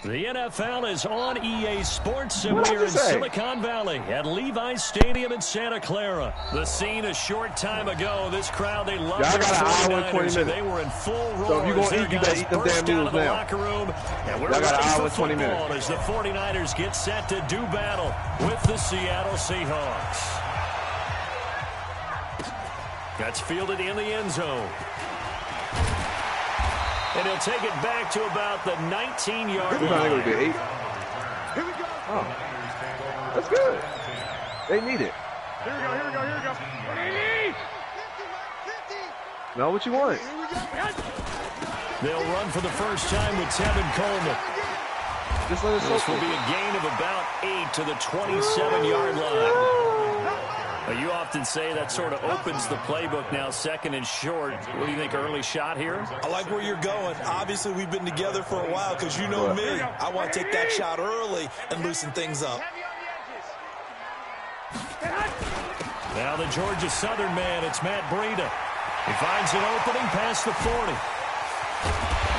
[SPEAKER 1] The NFL is on EA Sports, and we're in Silicon Valley at Levi's Stadium in Santa Clara. The scene a short time ago. This crowd, they love their 49ers, and they were in full roar.
[SPEAKER 10] So if you're going to eat, you better eat them damn noodles now.
[SPEAKER 1] Locker room, and we're
[SPEAKER 10] got an hour and 20 minutes.
[SPEAKER 1] As the 49ers get set to do battle with the Seattle Seahawks. That's fielded in the end zone. And he'll take it back to about the 19-yard line.
[SPEAKER 10] Go to 8. Oh, that's good. They need it.
[SPEAKER 3] Here we go. What do you need?
[SPEAKER 10] Know what you want.
[SPEAKER 1] They'll run for the first time with Tevin Coleman.
[SPEAKER 10] Just let it soak.
[SPEAKER 1] This will be a gain of about 8 to the 27-yard line. Now, you often say that sort of opens the playbook now, second and short. What do you think, early shot here?
[SPEAKER 5] I like where you're going. Obviously, we've been together for a while because you know me. I want to take that shot early and loosen things up.
[SPEAKER 1] Now the Georgia Southern man, it's Matt Breida. He finds an opening past the 40.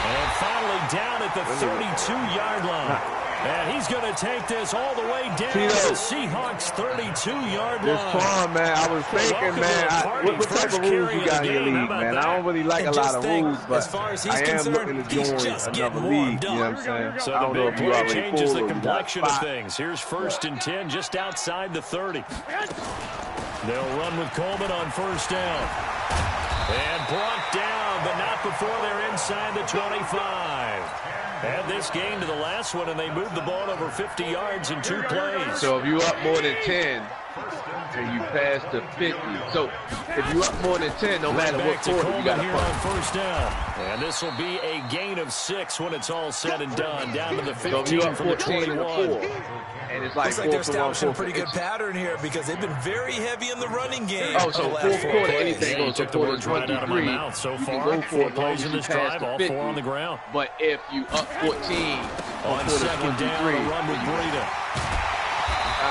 [SPEAKER 1] And finally down at the 32-yard line. And he's going to take this all the way down to the Seahawks' 32-yard line.
[SPEAKER 10] This fun, man. I was thinking, man, what type of rules you got in your league, man? I don't really like a lot of rules, but I am looking to join another league, you know what I'm saying?
[SPEAKER 1] So
[SPEAKER 10] I don't know if you already
[SPEAKER 1] changes the
[SPEAKER 10] full or
[SPEAKER 1] complexion of
[SPEAKER 10] not.
[SPEAKER 1] things. Here's 1st and 10 just outside the 30. They'll run with Coleman on 1st down. And brought down, but not before they're inside the 25. Had this game to the last one, and they moved the ball over 50 yards in 2 plays.
[SPEAKER 10] So if you up more than 10, and you pass to 50. So if you up more than 10, no matter what quarter, you got to
[SPEAKER 1] here
[SPEAKER 10] punt.
[SPEAKER 1] on 1st down. And this will be a gain of 6 when it's all said and done. Down to the 15 from the 21.
[SPEAKER 10] And it's like,
[SPEAKER 5] looks like they're establishing a pretty good pattern here because they've been very heavy in the running game.
[SPEAKER 10] Oh, so fourth quarter, anything goes to quarter 23.
[SPEAKER 1] Out of my mouth so far.
[SPEAKER 10] Go for
[SPEAKER 1] 4 plays in this drive, all 4 on the ground.
[SPEAKER 10] But if you up 14
[SPEAKER 1] on 2nd down, a run with Breida.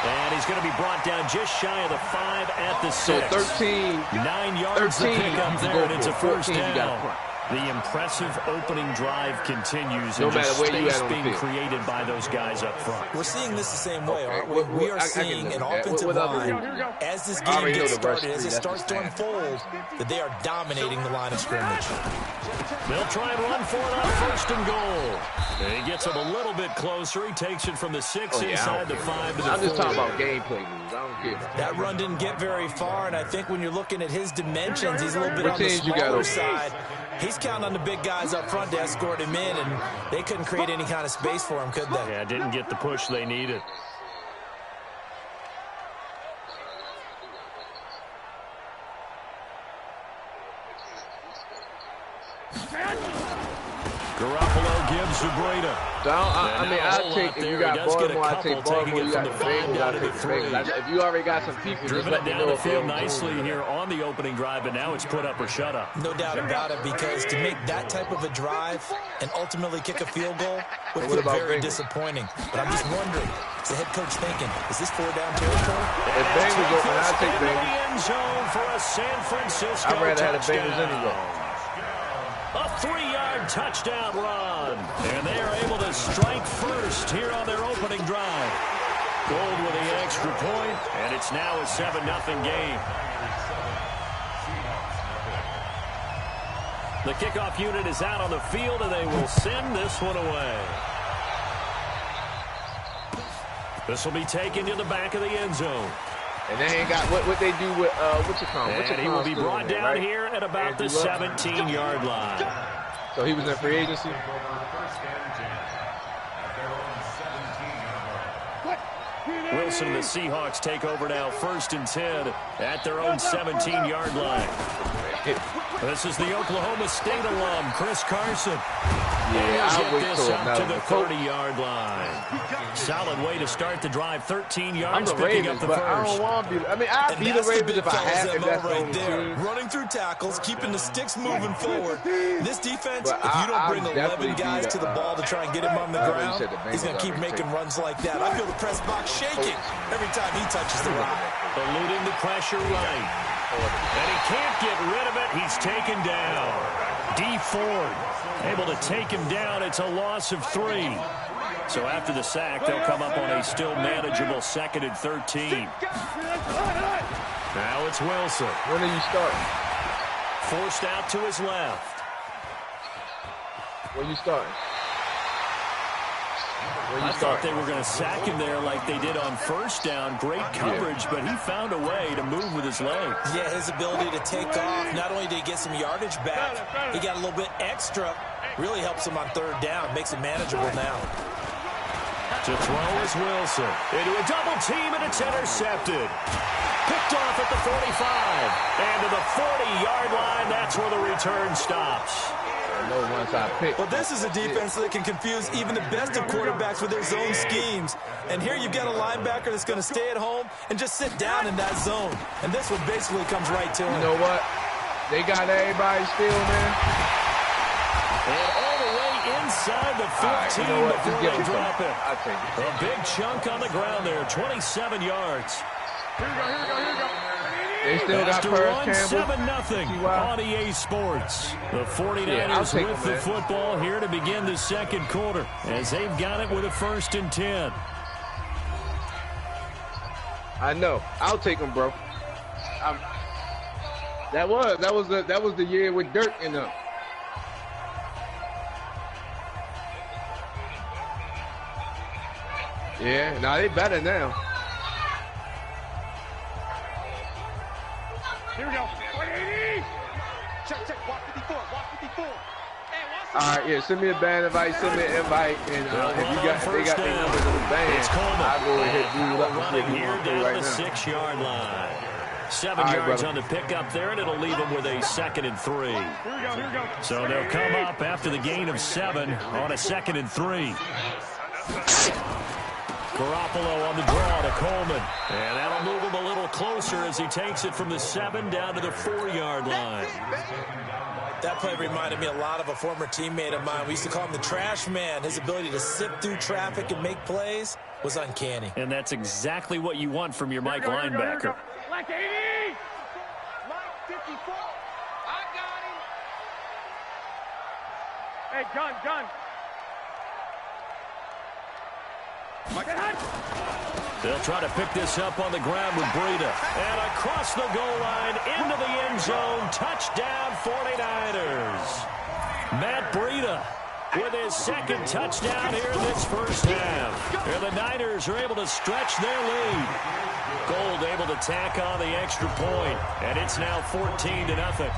[SPEAKER 1] And he's going to be brought down just shy of the 5 at the 6.
[SPEAKER 10] So 13.
[SPEAKER 1] 9 yards to pick up there, and it's a 1st down.
[SPEAKER 11] The impressive opening drive continues.
[SPEAKER 10] No matter where you at on the
[SPEAKER 11] being
[SPEAKER 10] field.
[SPEAKER 11] created by those guys up front.
[SPEAKER 5] We're seeing this the same way, aren't we? We are seeing an offensive line, as this game gets started, as it starts to unfold, that they are dominating the line of scrimmage.
[SPEAKER 1] They'll try and run for it on 1st and goal. And he gets him a little bit closer. He takes it from the 6 inside the 5 to the 4.
[SPEAKER 10] I'm just talking about gameplay moves. I don't care.
[SPEAKER 5] That run didn't get very far, and I think when you're looking at his dimensions, he's a little bit
[SPEAKER 10] What
[SPEAKER 5] on the
[SPEAKER 10] teams you got
[SPEAKER 5] smaller
[SPEAKER 10] over?
[SPEAKER 5] side. He's counting on the big guys up front to escort him in, and they couldn't create any kind of space for him, could they?
[SPEAKER 1] Yeah, didn't get the push they needed. Garoppolo gives to Breida.
[SPEAKER 10] So I mean, I'll take, if you got Baltimore, I'll take Baltimore. You got the Bengals, I'll take the Bengals. If you already got some people, just
[SPEAKER 1] Driven
[SPEAKER 10] let
[SPEAKER 1] it
[SPEAKER 10] me
[SPEAKER 1] down
[SPEAKER 10] know
[SPEAKER 1] the
[SPEAKER 10] if
[SPEAKER 1] field
[SPEAKER 10] they're
[SPEAKER 1] nicely here on the opening drive, but now it's put up or shut up.
[SPEAKER 5] No doubt about it, because to make that type of a drive and ultimately kick a field goal would
[SPEAKER 10] What
[SPEAKER 5] feel
[SPEAKER 10] about
[SPEAKER 5] very
[SPEAKER 10] Bengals?
[SPEAKER 5] disappointing. But I'm just wondering, is the head coach thinking, is this 4-down territory?
[SPEAKER 10] If Bengals open, I'll take
[SPEAKER 1] Into the
[SPEAKER 10] Bengals.
[SPEAKER 1] end zone for a San Francisco
[SPEAKER 10] I'd rather have the
[SPEAKER 1] touchdown.
[SPEAKER 10] Bengals anyway.
[SPEAKER 1] A 3-yard touchdown run. And they are able to strike first here on their opening drive. Gold with the extra point, and it's now a 7-0 game. The kickoff unit is out on the field, and they will send this one away. This will be taken to the back of the end zone.
[SPEAKER 10] And they ain't got what they do with what's it called?
[SPEAKER 1] And he will be brought down
[SPEAKER 10] right?
[SPEAKER 1] here at about the
[SPEAKER 10] Andrew Luck.
[SPEAKER 1] 17-yard line.
[SPEAKER 10] So he was in free agency.
[SPEAKER 1] Wilson and the Seahawks take over now, 1st and 10 at their own 17-yard line. This is the Oklahoma State alum, Chris Carson.
[SPEAKER 10] Yeah, I
[SPEAKER 1] Get
[SPEAKER 10] would
[SPEAKER 1] this
[SPEAKER 10] so
[SPEAKER 1] up to the
[SPEAKER 10] now.
[SPEAKER 1] 30-yard line. Solid way to start the drive, 13
[SPEAKER 10] I'm
[SPEAKER 1] yards,
[SPEAKER 10] the
[SPEAKER 1] picking
[SPEAKER 10] Ravens,
[SPEAKER 1] up the
[SPEAKER 10] but I
[SPEAKER 1] first.
[SPEAKER 10] don't want to be. I mean, I'd
[SPEAKER 5] And
[SPEAKER 10] be the
[SPEAKER 5] that's
[SPEAKER 10] Ravens
[SPEAKER 5] big
[SPEAKER 10] if I
[SPEAKER 5] fella's
[SPEAKER 10] had if
[SPEAKER 5] MO
[SPEAKER 10] that's the
[SPEAKER 5] right
[SPEAKER 10] only
[SPEAKER 5] there.
[SPEAKER 10] team.
[SPEAKER 5] Running through tackles, keeping the sticks moving forward. This defense,
[SPEAKER 10] But
[SPEAKER 5] if you don't
[SPEAKER 10] I
[SPEAKER 5] bring
[SPEAKER 10] would
[SPEAKER 5] 11
[SPEAKER 10] definitely
[SPEAKER 5] guys
[SPEAKER 10] be
[SPEAKER 5] to the ball to try and get him on the
[SPEAKER 10] I thought you
[SPEAKER 5] ground,
[SPEAKER 10] said the Bengals
[SPEAKER 5] he's going to keep
[SPEAKER 10] already
[SPEAKER 5] making
[SPEAKER 10] taken.
[SPEAKER 5] runs like that. I feel the press box shaking every time he touches the rock.
[SPEAKER 1] Eluding the pressure right. And he can't get rid of it. He's taken down. D. Ford able to take him down. It's a loss of 3. So after the sack, they'll come up on a still manageable 2nd and 13. Now it's Wilson.
[SPEAKER 10] When are you starting?
[SPEAKER 1] Forced out to his left.
[SPEAKER 10] When you starting?
[SPEAKER 1] I thought they were going to sack him there like they did on 1st down. Great coverage, but he found a way to move with his legs.
[SPEAKER 5] Yeah, his ability to take off, not only did he get some yardage back, he got a little bit extra. Really helps him on 3rd down, makes it manageable now.
[SPEAKER 1] To throw is Wilson. Into a double team, and it's intercepted. Picked off at the 45. And to the 40-yard line, that's where the return stops.
[SPEAKER 10] No one-side pick.
[SPEAKER 5] Well, this is a defense that can confuse even the best of quarterbacks with their zone schemes. And here you've got a linebacker that's going to stay at home and just sit down in that zone. And this one basically comes right to him.
[SPEAKER 10] You know what? They got everybody still, man.
[SPEAKER 1] And all the way inside the 15 before they drop it. A big chunk on the ground there, 27 yards.
[SPEAKER 3] Here we go.
[SPEAKER 10] They still got Paris Campbell.
[SPEAKER 1] 7-0 on EA Sports. The 49ers with the football here to begin the second quarter as they've got it with a 1st and 10.
[SPEAKER 10] I know. I'll take them, bro. That was the year with Dirk in them. Yeah, now they better now.
[SPEAKER 3] Here we go. 180. Check. Walk 54.
[SPEAKER 10] All right, yeah. Send me a band invite. Send me an invite, and if they got their numbers in the band, I'll go and hit dude up and see if he wants to right now.
[SPEAKER 1] 6-yard line. 7 yards on the pickup there, and it'll leave them with a 2nd and 3.
[SPEAKER 3] Here we go.
[SPEAKER 1] So they'll come up after the gain of 7 on a 2nd and 3. Garoppolo on the draw to Coleman. And that'll move him a little closer as he takes it from the 7 down to the 4-yard line.
[SPEAKER 5] That play reminded me a lot of a former teammate of mine. We used to call him the trash man. His ability to sift through traffic and make plays was uncanny.
[SPEAKER 1] And that's exactly what you want from your Mike linebacker.
[SPEAKER 3] Like 80. Mike 54. I got him. Hey, gun.
[SPEAKER 1] They'll try to pick this up on the ground with Breida. And across the goal line, into the end zone. Touchdown, 49ers. Matt Breida with his 2nd touchdown here in this first half. And the Niners are able to stretch their lead. Gold able to tack on the extra point. And it's now 14-0.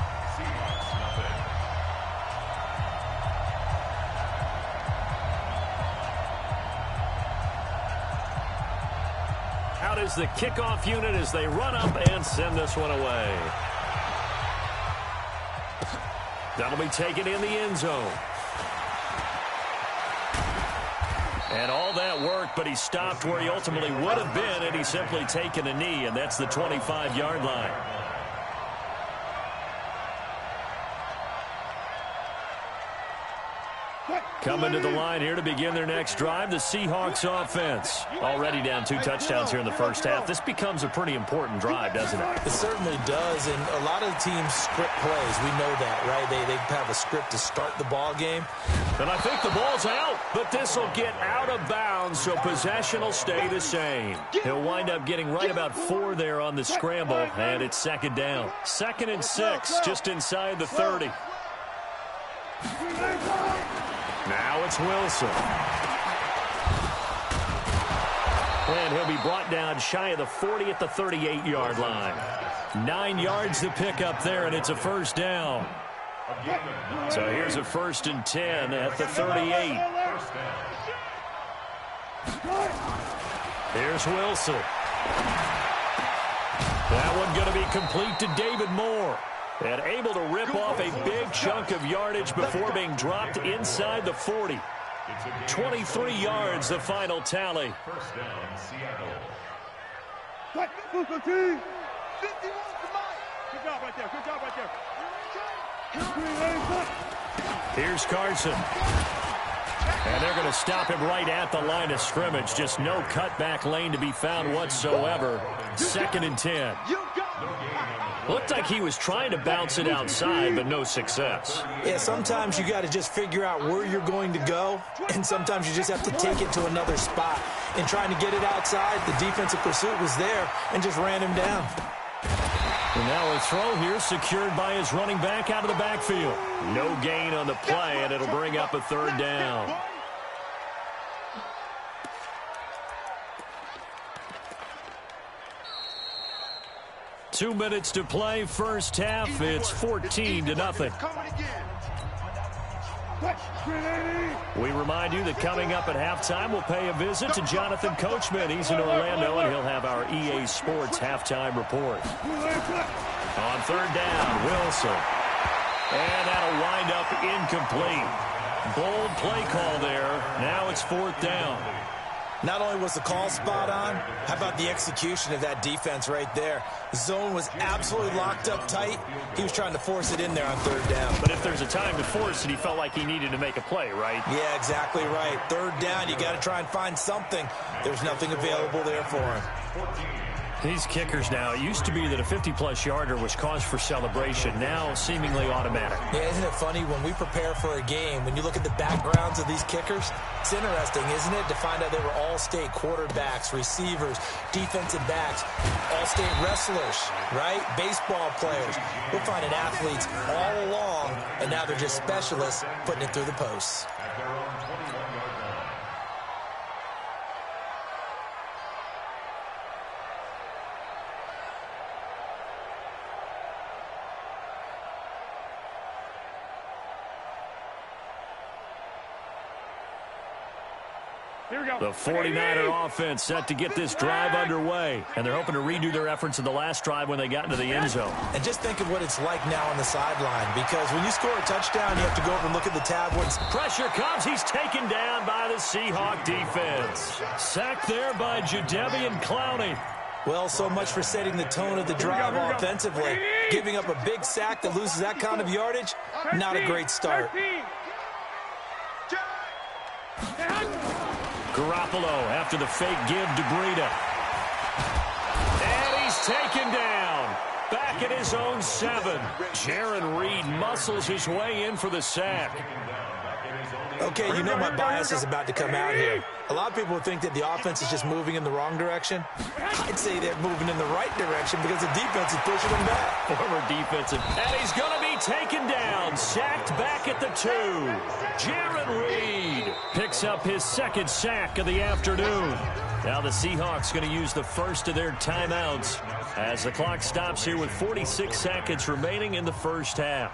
[SPEAKER 1] Out is the kickoff unit as they run up and send this one away. That'll be taken in the end zone. And all that work, but he stopped where he ultimately would have been, and he's simply taken a knee, and that's the 25-yard line. Coming to the line here to begin their next drive, the Seahawks offense. Already down 2 touchdowns here in the first half. This becomes a pretty important drive, doesn't it?
[SPEAKER 5] It certainly does, and a lot of the teams script plays. We know that, right? They have a script to start the ball game.
[SPEAKER 1] And I think the ball's out, but this will get out of bounds, so possession will stay the same. He'll wind up getting right about 4 there on the scramble, and it's 2nd down. 2nd and 6, just inside the 30. Now it's Wilson. And he'll be brought down shy of the 40 at the 38-yard line. 9 yards to pick up there, and it's a 1st down. So here's a 1st and 10 at the 38. Here's Wilson. That one going to be complete to David Moore. And able to rip off a big chunk of yardage before being dropped inside the 40. 23 yards, the final tally.
[SPEAKER 7] 1st down, Seattle.
[SPEAKER 3] Good job right there.
[SPEAKER 1] Here's Carson. And they're going to stop him right at the line of scrimmage. Just no cutback lane to be found whatsoever. 2nd and 10. Looked like he was trying to bounce it outside, but no success.
[SPEAKER 5] Yeah, sometimes you got to just figure out where you're going to go, and sometimes you just have to take it to another spot. In trying to get it outside, the defensive pursuit was there and just ran him down.
[SPEAKER 1] And now a throw here secured by his running back out of the backfield. No gain on the play, and it'll bring up a 3rd down. Two minutes to play, first half. It's 14-0. We remind you that coming up at halftime, we'll pay a visit to Jonathan Coachman. He's in Orlando, and he'll have our EA Sports halftime report. On 3rd down, Wilson. And that'll wind up incomplete. Bold play call there. Now it's 4th down.
[SPEAKER 5] Not only was the call spot on, how about the execution of that defense right there? The zone was absolutely locked up tight. He was trying to force it in there on 3rd down.
[SPEAKER 1] But if there's a time to force it, he felt like he needed to make a play, right?
[SPEAKER 5] Yeah, exactly right. 3rd down, you got to try and find something. There's nothing available there for him.
[SPEAKER 1] These kickers now, it used to be that a 50-plus yarder was cause for celebration, now seemingly automatic.
[SPEAKER 5] Yeah, isn't it funny when we prepare for a game, when you look at the backgrounds of these kickers, it's interesting, isn't it, to find out they were all-state quarterbacks, receivers, defensive backs, all-state wrestlers, right? Baseball players. We're finding athletes all along, and now they're just specialists putting it through the posts.
[SPEAKER 1] The 49er offense set to get this drive underway, and they're hoping to redo their efforts in the last drive when they got into the end zone.
[SPEAKER 5] And just think of what it's like now on the sideline, because when you score a touchdown, you have to go over and look at the tablets.
[SPEAKER 1] Pressure comes. He's taken down by the Seahawk defense. Sacked there by Jadeveon Clowney.
[SPEAKER 5] Well, so much for setting the tone of the drive offensively. Giving up a big sack that loses that kind of yardage, not a great start.
[SPEAKER 1] Garoppolo after the fake give to Breida. And he's taken down. Back at his own 7. Jaron Reed muscles his way in for the sack.
[SPEAKER 5] Okay, you know my bias is about to come out here. A lot of people think that the offense is just moving in the wrong direction. I'd say they're moving in the right direction because the defense is pushing them back.
[SPEAKER 1] Former defensive. And he's going to be taken down. Sacked back at the 2. Jaron Reed picks up his 2nd sack of the afternoon. Now the Seahawks going to use the first of their timeouts as the clock stops here with 46 seconds remaining in the first half.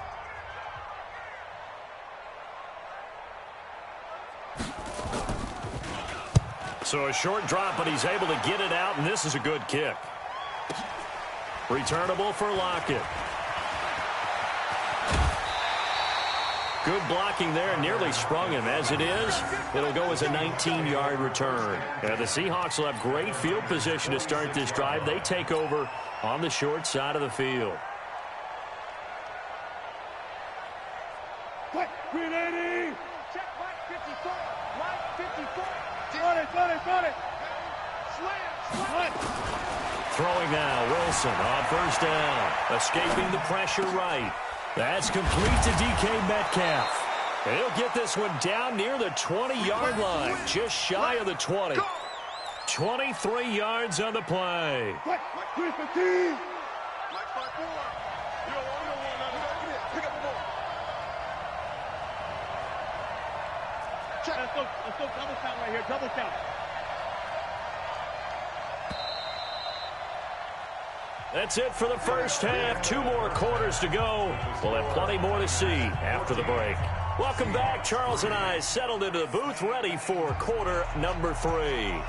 [SPEAKER 1] So a short drop, but he's able to get it out, and this is a good kick. Returnable for Lockett. Good blocking there, nearly sprung him. As it is, it'll go as a 19-yard return. And the Seahawks will have great field position to start this drive. They take over on the short side of the field.
[SPEAKER 3] Quick, 380. Check right 54. Right 54. On it. Slam.
[SPEAKER 1] Throwing now, Wilson on 1st down. Escaping the pressure right. That's complete to DK Metcalf. He'll get this one down near the 20-yard line, just shy of the 20. 23 yards on the play.
[SPEAKER 3] Quick, 315. Mike 5-4. You don't want that. Pick up the ball. Check. Let's go double count right here. Double count.
[SPEAKER 1] That's it for the first half. 2 more quarters to go. We'll have plenty more to see after the break. Welcome back. Charles and I settled into the booth ready for quarter number 3.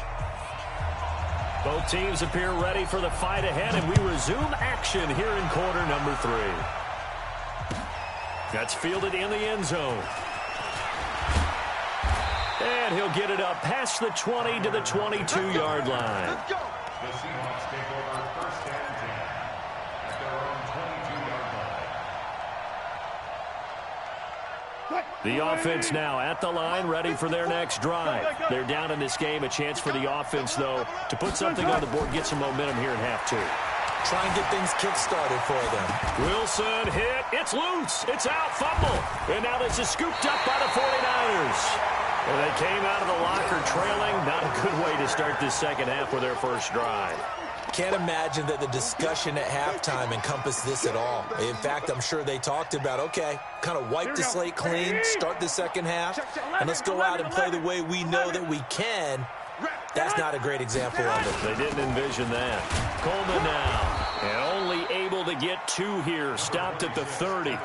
[SPEAKER 1] Both teams appear ready for the fight ahead, and we resume action here in quarter number 3. That's fielded in the end zone. And he'll get it up past the 20 to the 22-yard line.
[SPEAKER 3] Let's go.
[SPEAKER 7] The Seahawks take over 1st and 10 at their own 22-yard line.
[SPEAKER 1] The offense now at the line, ready for their next drive. They're down in this game. A chance for the offense, though, to put something on the board, get some momentum here in half 2.
[SPEAKER 5] Try and get things kick-started for them.
[SPEAKER 1] Wilson hit. It's loose. It's out. Fumble. And now this is scooped up by the 49ers. Well, they came out of the locker trailing. Not a good way to start this second half with their first drive.
[SPEAKER 5] Can't imagine that the discussion at halftime encompassed this at all. In fact, I'm sure they talked about, okay, kind of wipe the slate clean, start the second half, and let's go out and play the way we know that we can. That's not a great example of it.
[SPEAKER 1] They didn't envision that. Coleman now, and only able to get 2 here. Stopped at the 30.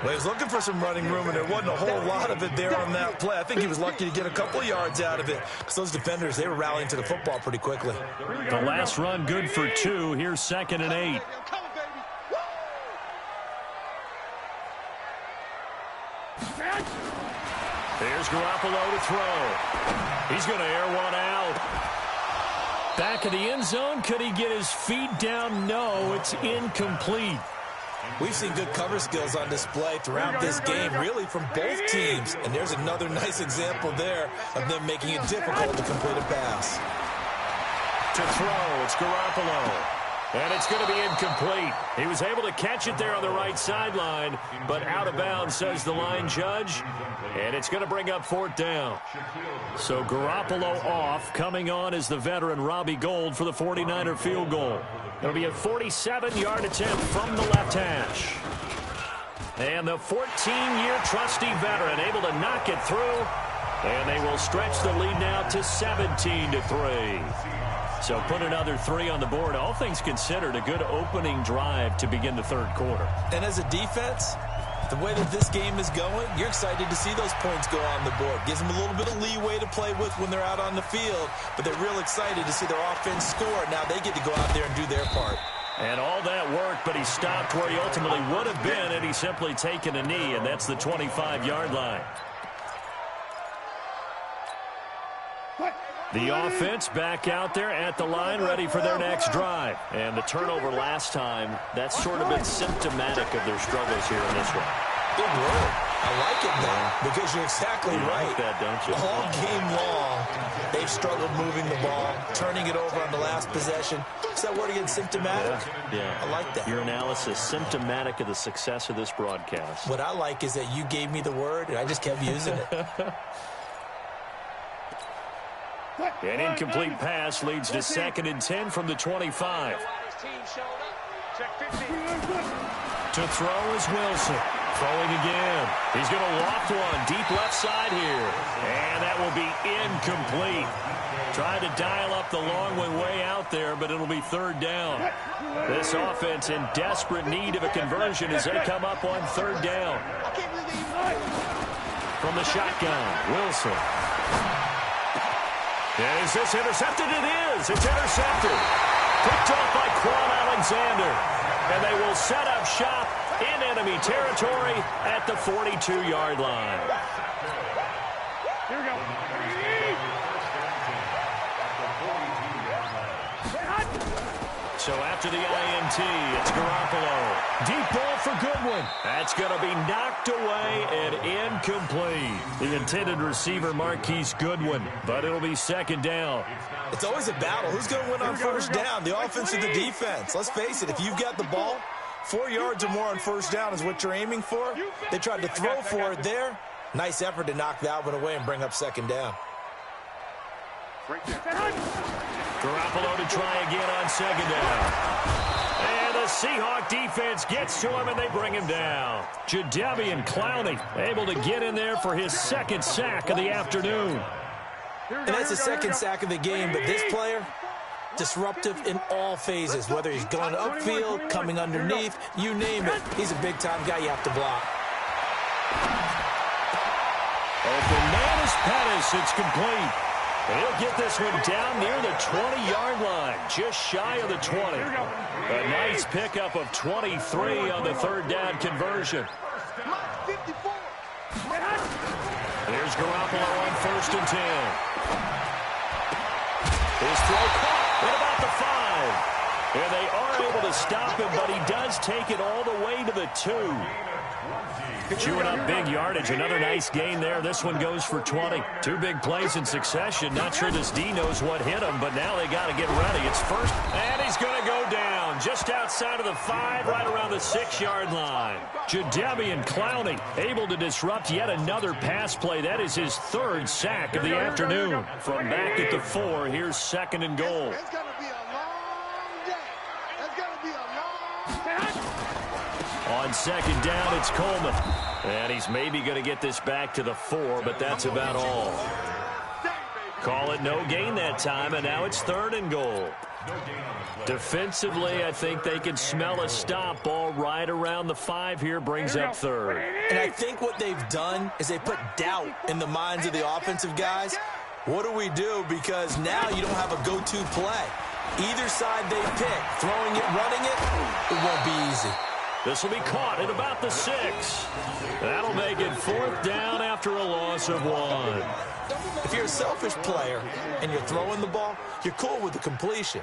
[SPEAKER 5] Well, he was looking for some running room, and there wasn't a whole lot of it there on that play. I think he was lucky to get a couple of yards out of it, because those defenders, they were rallying to the football pretty quickly.
[SPEAKER 1] The last run good for 2. Here's 2nd and 8. Here's Garoppolo to throw. He's going to air one out. Back of the end zone. Could he get his feet down? No, it's incomplete.
[SPEAKER 5] We've seen good cover skills on display throughout this game, really from both teams. And there's another nice example there of them making it difficult to complete a pass.
[SPEAKER 1] To throw, it's Garoppolo. And it's going to be incomplete. He was able to catch it there on the right sideline, but out of bounds, says the line judge. And it's going to bring up 4th down. So Garoppolo off. Coming on is the veteran Robbie Gould for the 49er field goal. It'll be a 47-yard attempt from the left hash. And the 14-year trusty veteran able to knock it through. And they will stretch the lead now to 17-3. So put another 3 on the board. All things considered, a good opening drive to begin the third quarter.
[SPEAKER 5] And as a defense, the way that this game is going, you're excited to see those points go on the board. Gives them a little bit of leeway to play with when they're out on the field, but they're real excited to see their offense score. Now they get to go out there and do their part.
[SPEAKER 1] And all that work, but he stopped where he ultimately would have been, and he's simply taken a knee, and that's the 25-yard line. The offense back out there at the line, ready for their next drive. And the turnover last time, that's sort of been symptomatic of their struggles here in this one.
[SPEAKER 5] Big word. I like it now, because you're exactly right.
[SPEAKER 1] Like that, don't you?
[SPEAKER 5] All game long, they've struggled moving the ball, turning it over on the last possession. Is that word again, symptomatic?
[SPEAKER 1] Yeah.
[SPEAKER 5] I like that.
[SPEAKER 1] Your analysis, symptomatic of the success of this broadcast.
[SPEAKER 5] What I like is that you gave me the word, and I just kept using it.
[SPEAKER 1] An incomplete pass leads to 2nd and 10 from the 25. To throw is Wilson. Throwing again. He's going to loft one deep left side here. And that will be incomplete. Tried to dial up the long way out there, but it'll be 3rd down. This offense in desperate need of a conversion as they come up on 3rd down. From the shotgun, Wilson. Is this intercepted? It is. It's intercepted. Picked off by Quan Alexander. And they will set up shop in enemy territory at the 42-yard line.
[SPEAKER 3] Here we go.
[SPEAKER 1] So after the INT, it's Garoppolo. Deep ball for Goodwin. That's going to be knocked away and incomplete. The intended receiver, Marquise Goodwin, but it'll be 2nd down.
[SPEAKER 5] It's always a battle. Who's going to win on 1st down, the offense or the defense? Let's face it, if you've got the ball, 4 yards or more on 1st down is what you're aiming for. They tried to throw for it there. Nice effort to knock that one away and bring up 2nd down.
[SPEAKER 1] Garoppolo to try again on 2nd down. And the Seahawk defense gets to him, and they bring him down. Jadeveon Clowney able to get in there for his 2nd sack of the afternoon.
[SPEAKER 5] And that's the 2nd sack of the game, but this player, disruptive in all phases, whether he's going upfield, coming underneath, you name it. He's a big-time guy you have to block.
[SPEAKER 1] Open man is Pettis. It's complete. And he'll get this one down near the 20-yard line, just shy of the 20. A nice pickup of 23 on the 3rd down conversion. Here's Garoppolo on 1st and 10. His throw caught at about the 5. And they are able to stop him, but he does take it all the way to the 2. Chewing up big yardage. Another nice gain there. This one goes for 20. 2 big plays in succession. Not sure this D knows what hit him, but now they got to get ready. It's 1st, and he's going to go down just outside of the 5, right around the 6-yard line. Jadeveon Clowney able to disrupt yet another pass play. That is his 3rd sack of the afternoon. From back at the 4, here's 2nd and goal.
[SPEAKER 3] It's going to be a long day. It's going to be a long day.
[SPEAKER 1] On 2nd down, it's Coleman. And he's maybe going to get this back to the 4, but that's about all. Call it no gain that time, and now it's 3rd and goal. Defensively, I think they can smell a stop ball right around the 5 here, brings up 3rd.
[SPEAKER 5] And I think what they've done is they put doubt in the minds of the offensive guys. What do we do? Because now you don't have a go-to play. Either side they pick, throwing it, running it, it won't be easy.
[SPEAKER 1] This will be caught at about the 6. That'll make it 4th down after a loss of 1.
[SPEAKER 5] If you're a selfish player and you're throwing the ball, you're cool with the completion.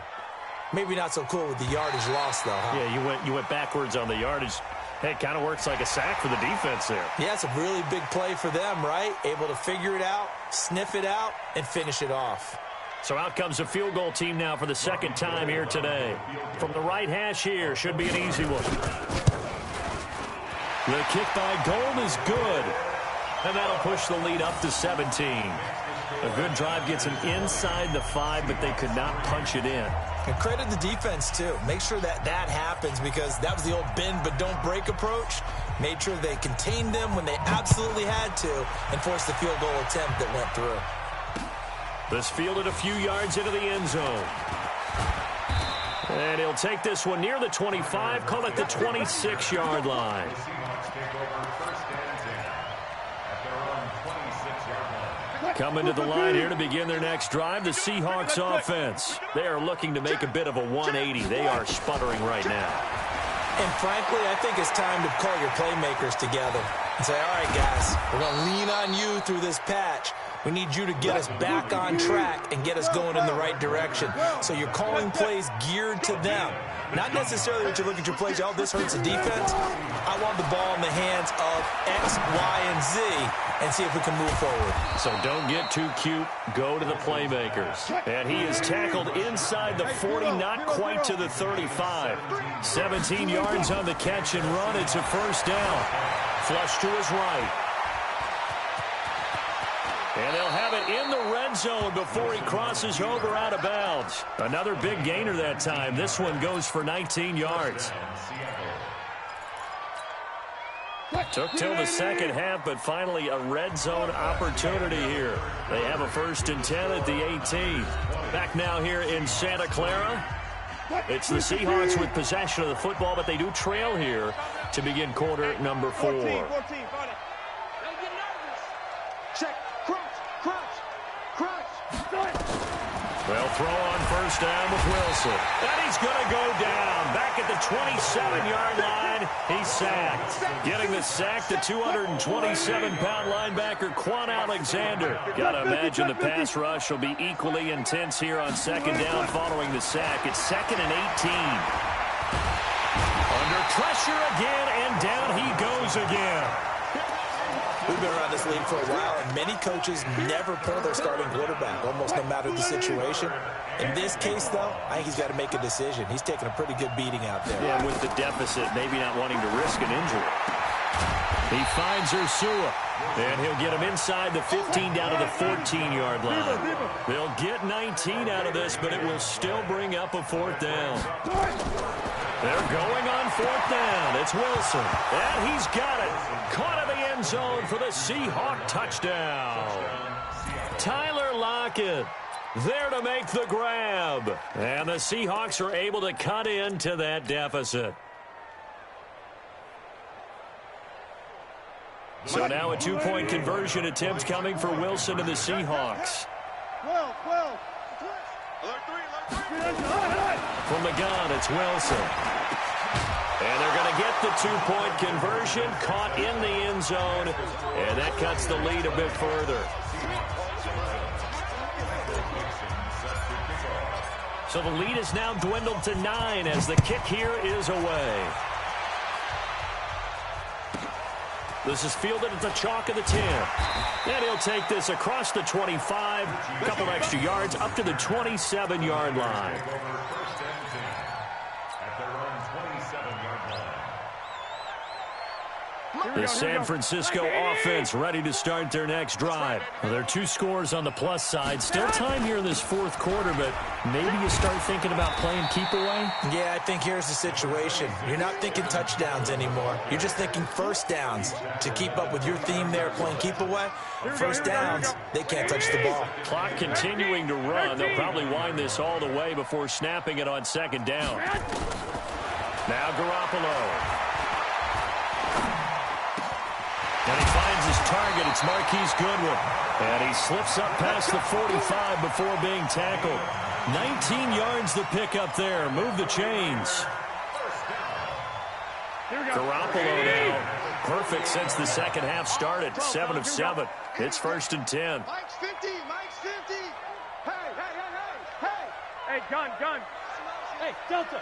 [SPEAKER 5] Maybe not so cool with the yardage loss, though, huh?
[SPEAKER 1] Yeah, you went backwards on the yardage. Hey, it kind of works like a sack for the defense there.
[SPEAKER 5] Yeah, it's a really big play for them, right? Able to figure it out, sniff it out, and finish it off.
[SPEAKER 1] So out comes a field goal team now for the 2nd time here today. From the right hash here, should be an easy one. The kick by Gold is good. And that'll push the lead up to 17. A good drive gets them inside the 5, but they could not punch it in.
[SPEAKER 5] And credit the defense, too. Make sure that happens, because that was the old bend but don't break approach. Made sure they contained them when they absolutely had to and forced the field goal attempt that went through.
[SPEAKER 1] This fielded a few yards into the end zone. And he'll take this one near the 25, call it the 26-yard line. Coming to the line here to begin their next drive, the Seahawks offense. They are looking to make a bit of a 180. They are sputtering right now.
[SPEAKER 5] And frankly, I think it's time to call your playmakers together and say, all right, guys, we're going to lean on you through this patch. We need you to get us back on track and get us going in the right direction. So you're calling plays geared to them. Not necessarily that you look at your plays, oh, this hurts the defense. I want the ball in the hands of X, Y, and Z and see if we can move forward.
[SPEAKER 1] So don't get too cute. Go to the playmakers. And he is tackled inside the 40, not quite to the 35. 17 yards on the catch and run. It's a 1st down. Flush to his right. And they'll have it in the red zone before he crosses over out of bounds. Another big gainer that time. This one goes for 19 yards. Took till the 2nd half, but finally a red zone opportunity here. They have a 1st and 10 at the 18. Back now here in Santa Clara. It's the Seahawks with possession of the football, but they do trail here to begin quarter number 4.
[SPEAKER 3] 14. Check.
[SPEAKER 1] They'll throw on 1st down with Wilson. And he's going to go down. Back at the 27-yard line. He's sacked. Getting the sack, the 227-pound linebacker, Quan Alexander. Got to imagine the pass rush will be equally intense here on 2nd down following the sack. It's 2nd and 18. Under pressure again, and down he goes again.
[SPEAKER 5] We've been around this league for a while, and many coaches never pull their starting quarterback, almost no matter the situation. In this case, though, I think he's got to make a decision. He's taking a pretty good beating out there.
[SPEAKER 1] Yeah, with the deficit, maybe not wanting to risk an injury. He finds Ursua, and he'll get him inside the 15 down to the 14-yard line. They'll get 19 out of this, but it will still bring up a 4th down. They're going on 4th down. It's Wilson, and he's got it. Caught in the end zone for the Seahawk touchdown. Tyler Lockett there to make the grab. And the Seahawks are able to cut into that deficit. So now a 2-point conversion attempt coming for Wilson and the Seahawks.
[SPEAKER 3] 12.
[SPEAKER 1] From the gun, it's Wilson. And they're going to get the 2-point conversion, caught in the end zone, and that cuts the lead a bit further. So the lead is now dwindled to 9 as the kick here is away. This is fielded at the chalk of the 10. And he'll take this across the 25, a couple extra yards, up to the 27-yard line. The San Francisco offense ready to start their next drive. Well, there are 2 scores on the plus side. Still time here in this 4th quarter, but maybe you start thinking about playing keep away?
[SPEAKER 5] Yeah, I think here's the situation. You're not thinking touchdowns anymore. You're just thinking 1st downs. To keep up with your theme there, playing keep away, 1st downs, they can't touch the ball.
[SPEAKER 1] Clock continuing to run. They'll probably wind this all the way before snapping it on 2nd down. Now Garoppolo. And he finds his target. It's Marquise Goodwin. And he slips up past the 45 before being tackled. 19 yards the pick up there. Move the chains. Garoppolo now. Perfect since the second half started. 7 of 7. It's 1st and 10.
[SPEAKER 3] Mike's 50. Mike's 50. Hey.
[SPEAKER 12] Hey, gun. Hey, Delta.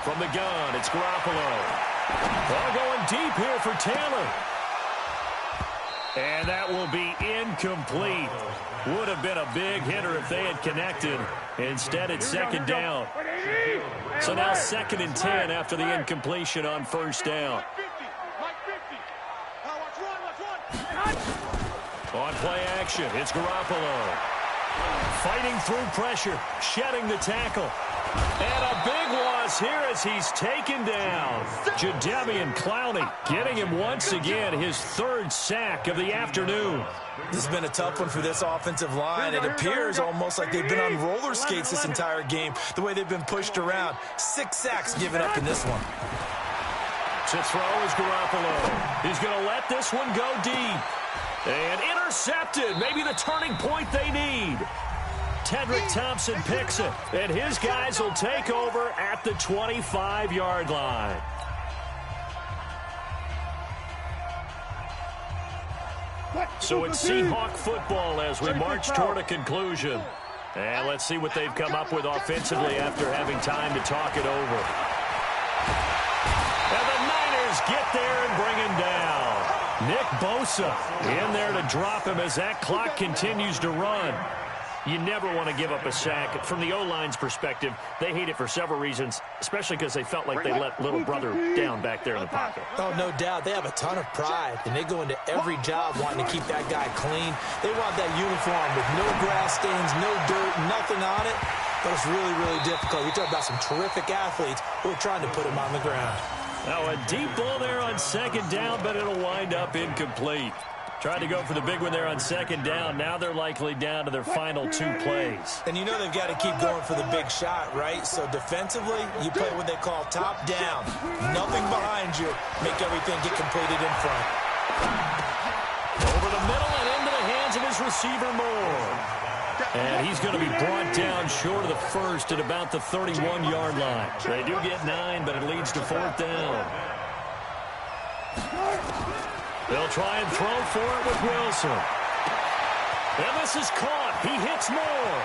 [SPEAKER 1] From the gun, it's Garoppolo. Ball going deep here for Taylor. And that will be incomplete. Would have been a big hitter if they had connected. Instead, it's 2nd down. So now 2nd and 10 after the incompletion on 1st down. On play action, it's Garoppolo. Fighting through pressure, shedding the tackle. And a big loss here as he's taken down. Jadeveon Clowney getting him once again his 3rd sack of the afternoon.
[SPEAKER 5] This has been a tough one for this offensive line. It appears almost like they've been on roller skates this entire game, the way they've been pushed around. 6 sacks given up in this one.
[SPEAKER 1] To throw is Garoppolo. He's going to let this one go deep. And intercepted. Maybe the turning point they need. Tedrick Thompson picks it, and his guys will take over at the 25-yard line. So it's Seahawk football as we march toward a conclusion. And let's see what they've come up with offensively after having time to talk it over. And the Niners get there and bring him down. Nick Bosa in there to drop him as that clock continues to run. You never want to give up a sack. From the O-line's perspective, they hate it for several reasons, especially because they felt like they let little brother down back there in the pocket.
[SPEAKER 5] Oh, no doubt. They have a ton of pride, and they go into every job wanting to keep that guy clean. They want that uniform with no grass stains, no dirt, nothing on it. But it's really, really difficult. We talk about some terrific athletes who are trying to put him on the ground.
[SPEAKER 1] Now a deep ball there on 2nd down, but it'll wind up incomplete. Tried to go for the big one there on 2nd down. Now they're likely down to their final 2 plays.
[SPEAKER 5] And you know they've got to keep going for the big shot, right? So defensively, you play what they call top down. Nothing behind you. Make everything get completed in front.
[SPEAKER 1] Over the middle and into the hands of his receiver Moore. And he's going to be brought down short of the 1st at about the 31-yard line. They do get 9, but it leads to 4th down. They'll try and throw for it with Wilson. And this is caught. He hits Moore.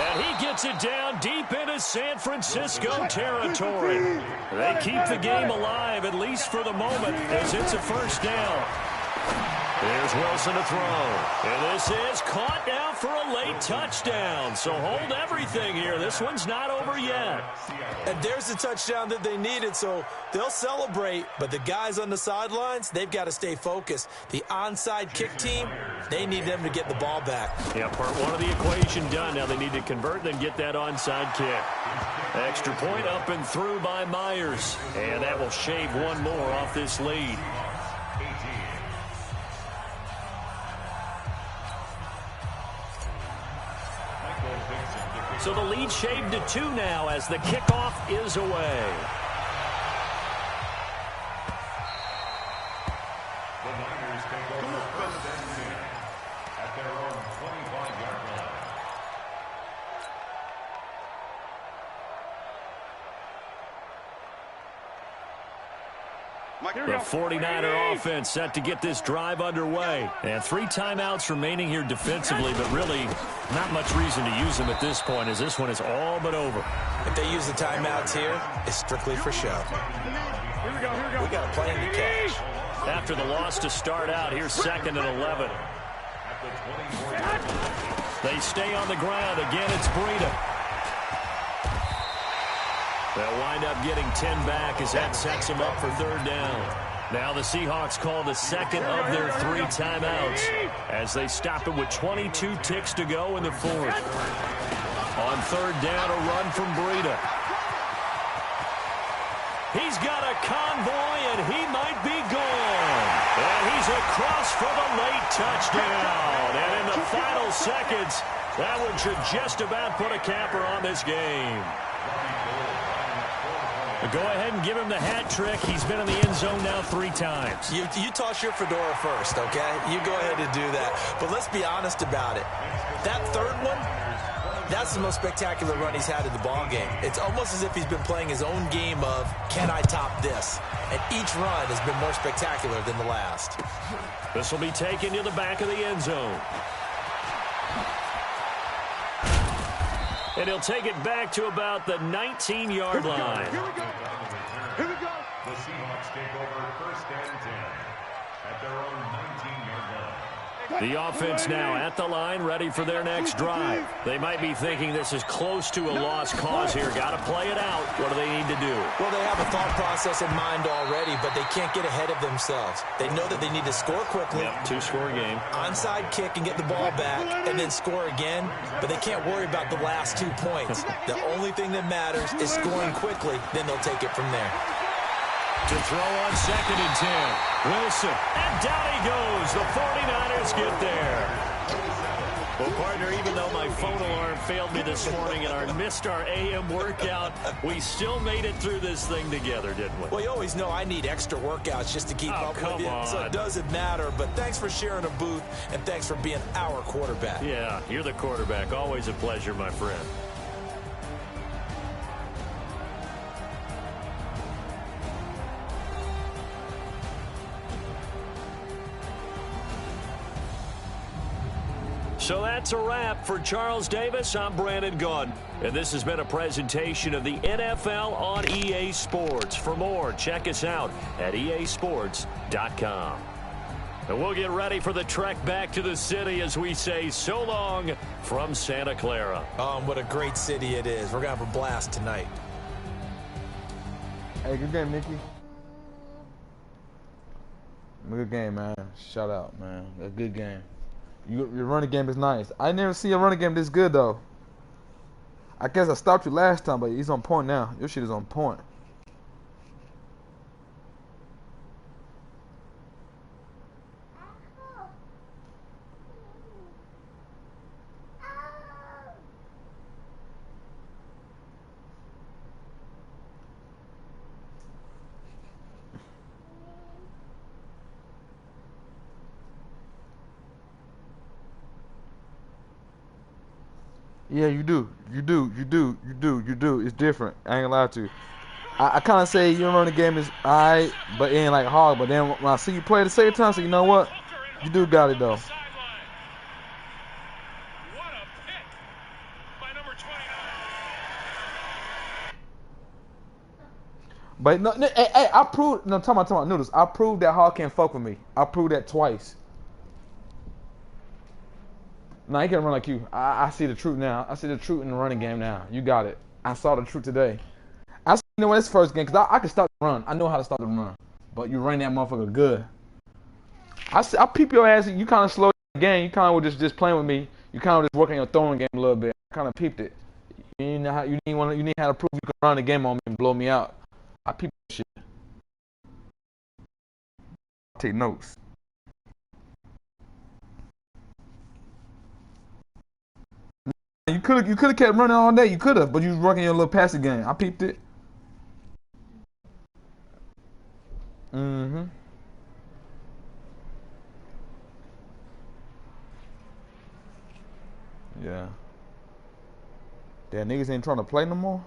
[SPEAKER 1] And he gets it down deep into San Francisco territory. They keep the game alive, at least for the moment, as it's a 1st down. There's Wilson to throw. And this is caught now for a late touchdown. So hold everything here. This one's not over yet.
[SPEAKER 5] And there's the touchdown that they needed, so they'll celebrate. But the guys on the sidelines, they've got to stay focused. The onside kick team, they need them to get the ball back.
[SPEAKER 1] Yeah, part 1 of the equation done. Now they need to convert, then get that onside kick. Extra point up and through by Myers. And that will shave 1 more off this lead. So the lead shaved to 2 now as the kickoff is away.
[SPEAKER 7] The Niners take over 1st and 10 at their own 25-yard line.
[SPEAKER 1] The 49er offense set to get this drive underway. And 3 timeouts remaining here defensively, but really not much reason to use them at this point as this one is all but over.
[SPEAKER 5] If they use the timeouts here, it's strictly for show.
[SPEAKER 12] Here we go.
[SPEAKER 5] We got a plan to catch.
[SPEAKER 1] After the loss to start out, here's 2nd and 11. They stay on the ground. Again, it's Breida. They'll wind up getting 10 back as that sets them up for 3rd down. Now the Seahawks call the 2nd of their 3 timeouts as they stop it with 22 ticks to go in the 4th. On 3rd down, a run from Breida. He's got a convoy, and he might be gone. And he's across for the late touchdown. And in the final seconds, that one should just about put a capper on this game. Go ahead and give him the hat trick. He's been in the end zone now 3 times.
[SPEAKER 5] You toss your fedora first, okay? You go ahead and do that. But let's be honest about it. That 3rd one, That's the most spectacular run he's had in the ball game. It's almost as if he's been playing his own game of, can I top this? And each run has been more spectacular than the last.
[SPEAKER 1] This will be taken to the back of the end zone. And he'll take it back to about the 19-yard line.
[SPEAKER 3] Here we go. Here we go.
[SPEAKER 7] The Seahawks take over 1st and 10 at their own 19-yard line.
[SPEAKER 1] The offense now at the line, ready for their next drive. They might be thinking this is close to a lost cause here. Got to play it out. What do they need to do?
[SPEAKER 5] Well, they have a thought process in mind already, but they can't get ahead of themselves. They know that they need to score quickly.
[SPEAKER 1] Yep, 2-score game.
[SPEAKER 5] Onside kick and get the ball back, and then score again. But they can't worry about the last 2 points. The only thing that matters is scoring quickly. Then they'll take it from there.
[SPEAKER 1] To throw on 2nd and 10. Wilson. And down he goes. The 49ers get there. Well, partner, even though my phone alarm failed me this morning and I missed our AM workout, we still made it through this thing together, didn't we?
[SPEAKER 5] Well, you always know I need extra workouts just to keep up with you.
[SPEAKER 1] On.
[SPEAKER 5] So it doesn't matter. But thanks for sharing a booth, and thanks for being our quarterback.
[SPEAKER 1] Yeah, you're the quarterback. Always a pleasure, my friend. So that's a wrap for Charles Davis. I'm Brandon Gunn, and this has been a presentation of the NFL on EA Sports. For more, check us out at easports.com. And we'll get ready for the trek back to the city as we say so long from Santa Clara.
[SPEAKER 5] What a great city it is. We're going to have a blast tonight.
[SPEAKER 2] Hey, good game, Nicky. Good game, man. Shout out, man. A good game. Your running game is nice. I never see a running game this good, though. I guess I stopped you last time, but he's on point now. Your shit is on point. Yeah, you do. You do. It's different. I ain't gonna lie to you. I kind of say your running game is alright, but it ain't like hard. But then when I see you play at the same time, I say, you know what? You do got it, though. But no, hey, I proved. No, talking about Noodles. I proved that Hall can't fuck with me. I proved that twice. No, he can't run like you. I see the truth now. I see the truth in the running game now. You got it. I saw the truth today. I see, you know what, this first game, because I can stop the run. I know how to stop the run. But you ran that motherfucker good. I peep your ass. You kind of slowed the game. You kind of were just playing with me. You kind of just working your throwing game a little bit. I kind of peeped it. You didn't know how to prove you could run the game on me and blow me out. I peeped that shit. Take notes. You could have kept running all day. You could have, but you was working your little passing game. I peeped it. Yeah. Damn, niggas ain't trying to play no more.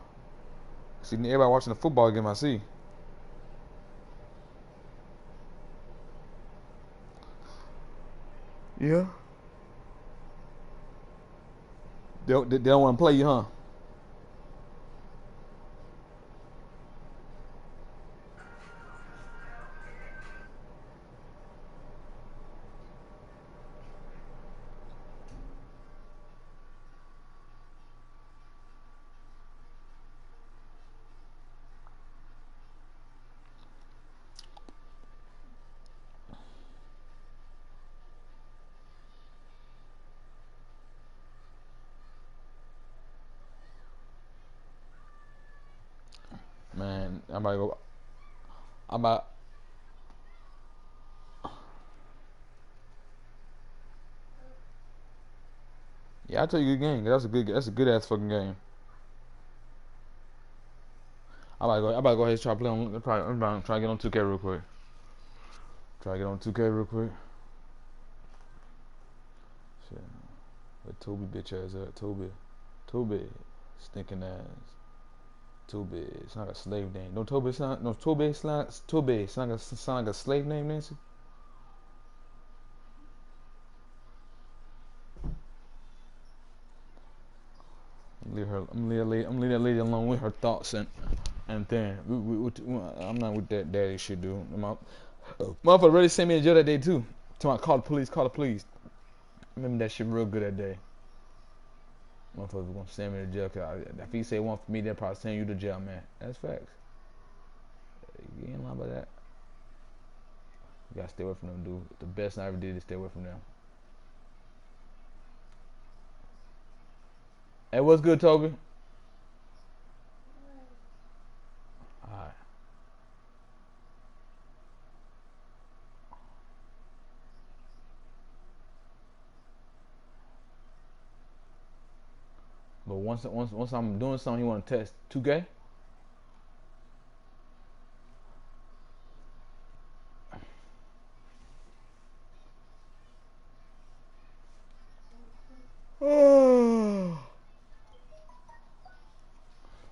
[SPEAKER 2] See, everybody watching the football game, I see. Yeah. They don't want to play you, huh? Man, I'm about. Yeah, I tell you, good game. That's a good ass fucking game. I'm about to go ahead and try to play on. I'm about to try to get on 2K real quick. Try to get on 2K real quick. Shit. Let Toby bitch ass up. Toby Too big. Stinking ass. Too big. It's not a slave name. No Toby sound. No Toby sound. Toby. It's not sound like a slave name, Nancy. I'm gonna leave that lady alone with her thoughts and then I'm not with that daddy shit, dude. Motherfucker really sent me to jail that day too. So I call the police. Call the police. I remember that shit real good that day. Motherfuckers gonna send me to jail. Cause if he say one for me, they'll probably send you to jail, man. That's facts. You ain't lying about that. You gotta stay away from them, dude. The best I ever did is stay away from them. Hey, what's good, Toby? Alright. But once I'm doing something, he want to test 2K.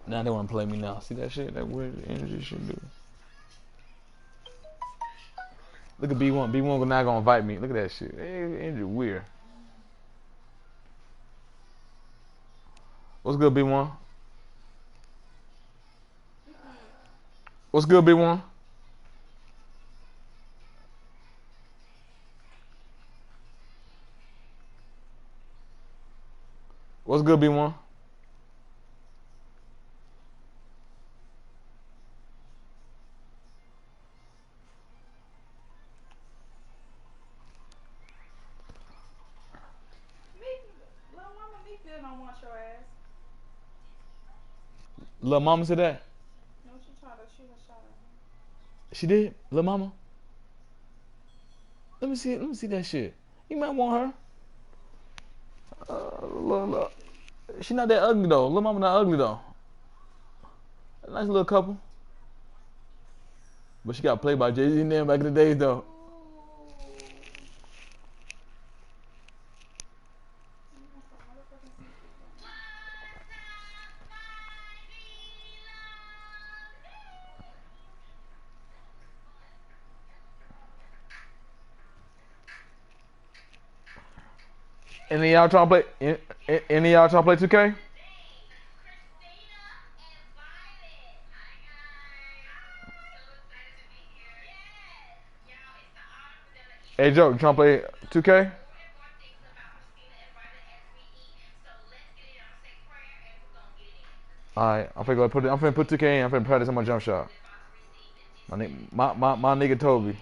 [SPEAKER 2] Now they want to play me now. See that shit? That weird energy shit, dude. Look at B1. B1 not gonna invite me. Look at that shit. Hey, energy weird. What's good, B1? What's good, B1? What's good, B1? Lil' mama said that?
[SPEAKER 8] No, she tried to shoot a shot at him.
[SPEAKER 2] She did? Lil' mama? Let me see that shit. You might want her. She not that ugly though. Lil' mama not ugly though. A nice little couple. But she got played by Jay-Z and them back in the days though. Any of y'all trying to play? Any of y'all trying to play 2K? Hey Joe, you trying to play 2K? Alright, I'm finna put 2K in. I'm finna practice on my jump shot. My nigga Toby.